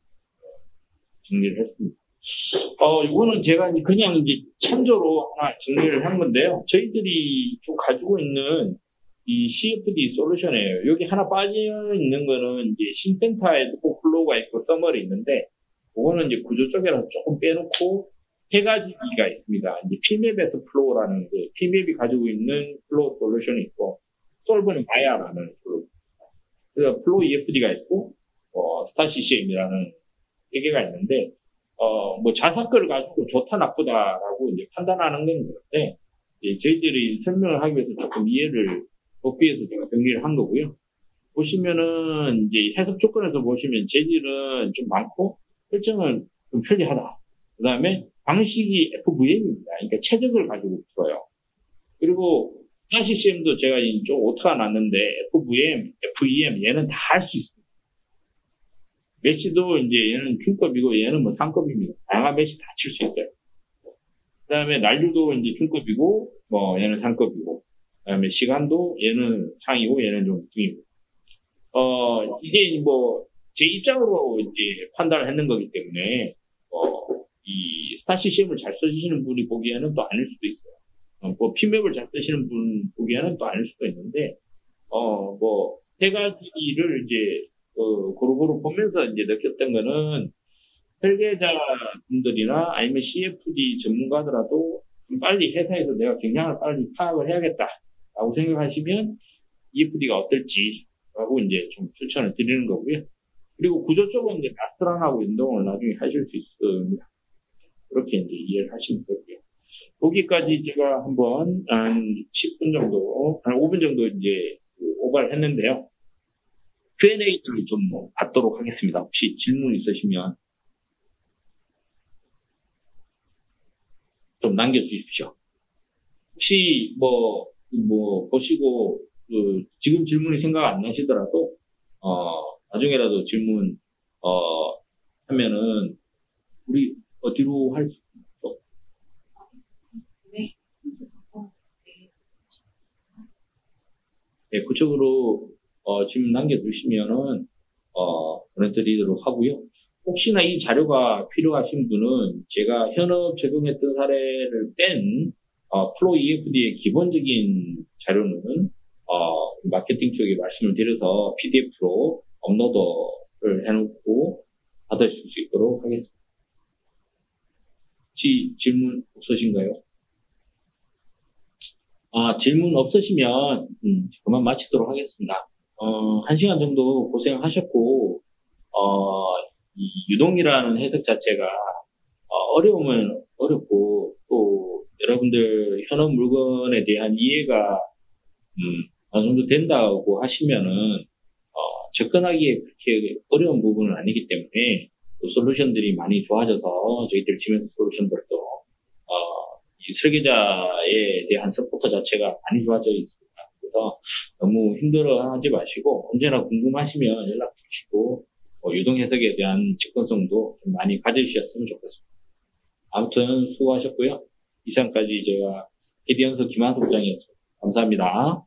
정리를 했습니다. 이거는 제가 그냥 이제 참조로 하나 정리를 한 건데요. 저희들이 좀 가지고 있는 이 CFD 솔루션이에요. 여기 하나 빠져 있는 거는 이제 심센터에도 꼭 플로우가 있고 서머리 있는데, 그거는 이제 구조 쪽이라서 조금 빼놓고 세 가지가 있습니다. 이제 PMAP에서 플로우라는 게 PMAP이 가지고 있는 플로우 솔루션이 있고, 솔브는 바야라는 플로우. 그래서 플로우 EFD가 있고, 스타 CCM이라는 세 개가 있는데, 자사거를 가지고 좋다 나쁘다라고 이제 판단하는 건 그런데, 저희들이 설명을 하기 위해서 조금 이해를 돕기 위해서 제가 정리를 한 거고요. 보시면은 이제 해석 조건에서 보시면 재질은 좀 많고 설정은 좀 편리하다. 그 다음에 방식이 FVM입니다. 그러니까 최적을 가지고 풀어요. 그리고 CCM도 제가 좀 오타가 났는데 FVM, FEM 얘는 다 할 수 있습니다. 메시도 이제 얘는 중급이고 얘는 상급입니다. 다양한 메시 다 칠 수 있어요. 그 다음에 난류도 이제 중급이고 얘는 상급이고, 그 다음에 시간도 얘는 상이고 얘는 좀 중이고. 이게 제 입장으로 이제 판단을 했는 거기 때문에 이 스타 CCM을 잘 써주시는 분이 보기에는 또 아닐 수도 있어요. PMAP을 잘 쓰시는 분 보기에는 또 아닐 수도 있는데, 세 가지를 이제 고루고루 보면서 이제 느꼈던 거는, 설계자분들이나 아니면 CFD 전문가더라도 좀 빨리 회사에서 내가 경향을 빨리 파악을 해야겠다라고 생각하시면 EFD가 어떨지라고 이제 좀 추천을 드리는 거고요. 그리고 구조 쪽은 이제 마스터런하고 운동을 나중에 하실 수 있습니다. 그렇게 이제 이해를 하시면 되고요. 거기까지 제가 한번 한 10분 정도, 한 5분 정도 이제 오버를 했는데요. Q&A를 좀 받도록 하겠습니다. 혹시 질문 있으시면 좀 남겨주십시오. 혹시 보시고 지금 질문이 생각 안 나시더라도 나중에라도 질문 하면은 우리 어디로 할 수 있어? 네, 그쪽으로 질문 남겨주시면은 보내드리도록 하고요. 혹시나 이 자료가 필요하신 분은 제가 현업 적용했던 사례를 뺀 플로우 EFD의 기본적인 자료는 마케팅 쪽에 말씀을 드려서 PDF로 업로드를 해놓고 받으실 수 있도록 하겠습니다. 혹시 질문 없으신가요? 질문 없으시면 그만 마치도록 하겠습니다. 1시간 정도 고생하셨고, 이 유동이라는 해석 자체가 어려우면 어렵고, 또 여러분들 현업 물건에 대한 이해가 어느 정도 된다고 하시면은, 접근하기에 그렇게 어려운 부분은 아니기 때문에, 또 솔루션들이 많이 좋아져서 저희들 지멘트 솔루션들도, 이 설계자에 대한 서포터 자체가 많이 좋아져 있습니다. 그래서 너무 힘들어하지 마시고, 언제나 궁금하시면 연락 주시고, 유동 해석에 대한 접근성도 좀 많이 가져주셨으면 좋겠습니다. 아무튼 수고하셨고요. 이상까지 제가 KD연수 김한석 부장이었습니다. 감사합니다.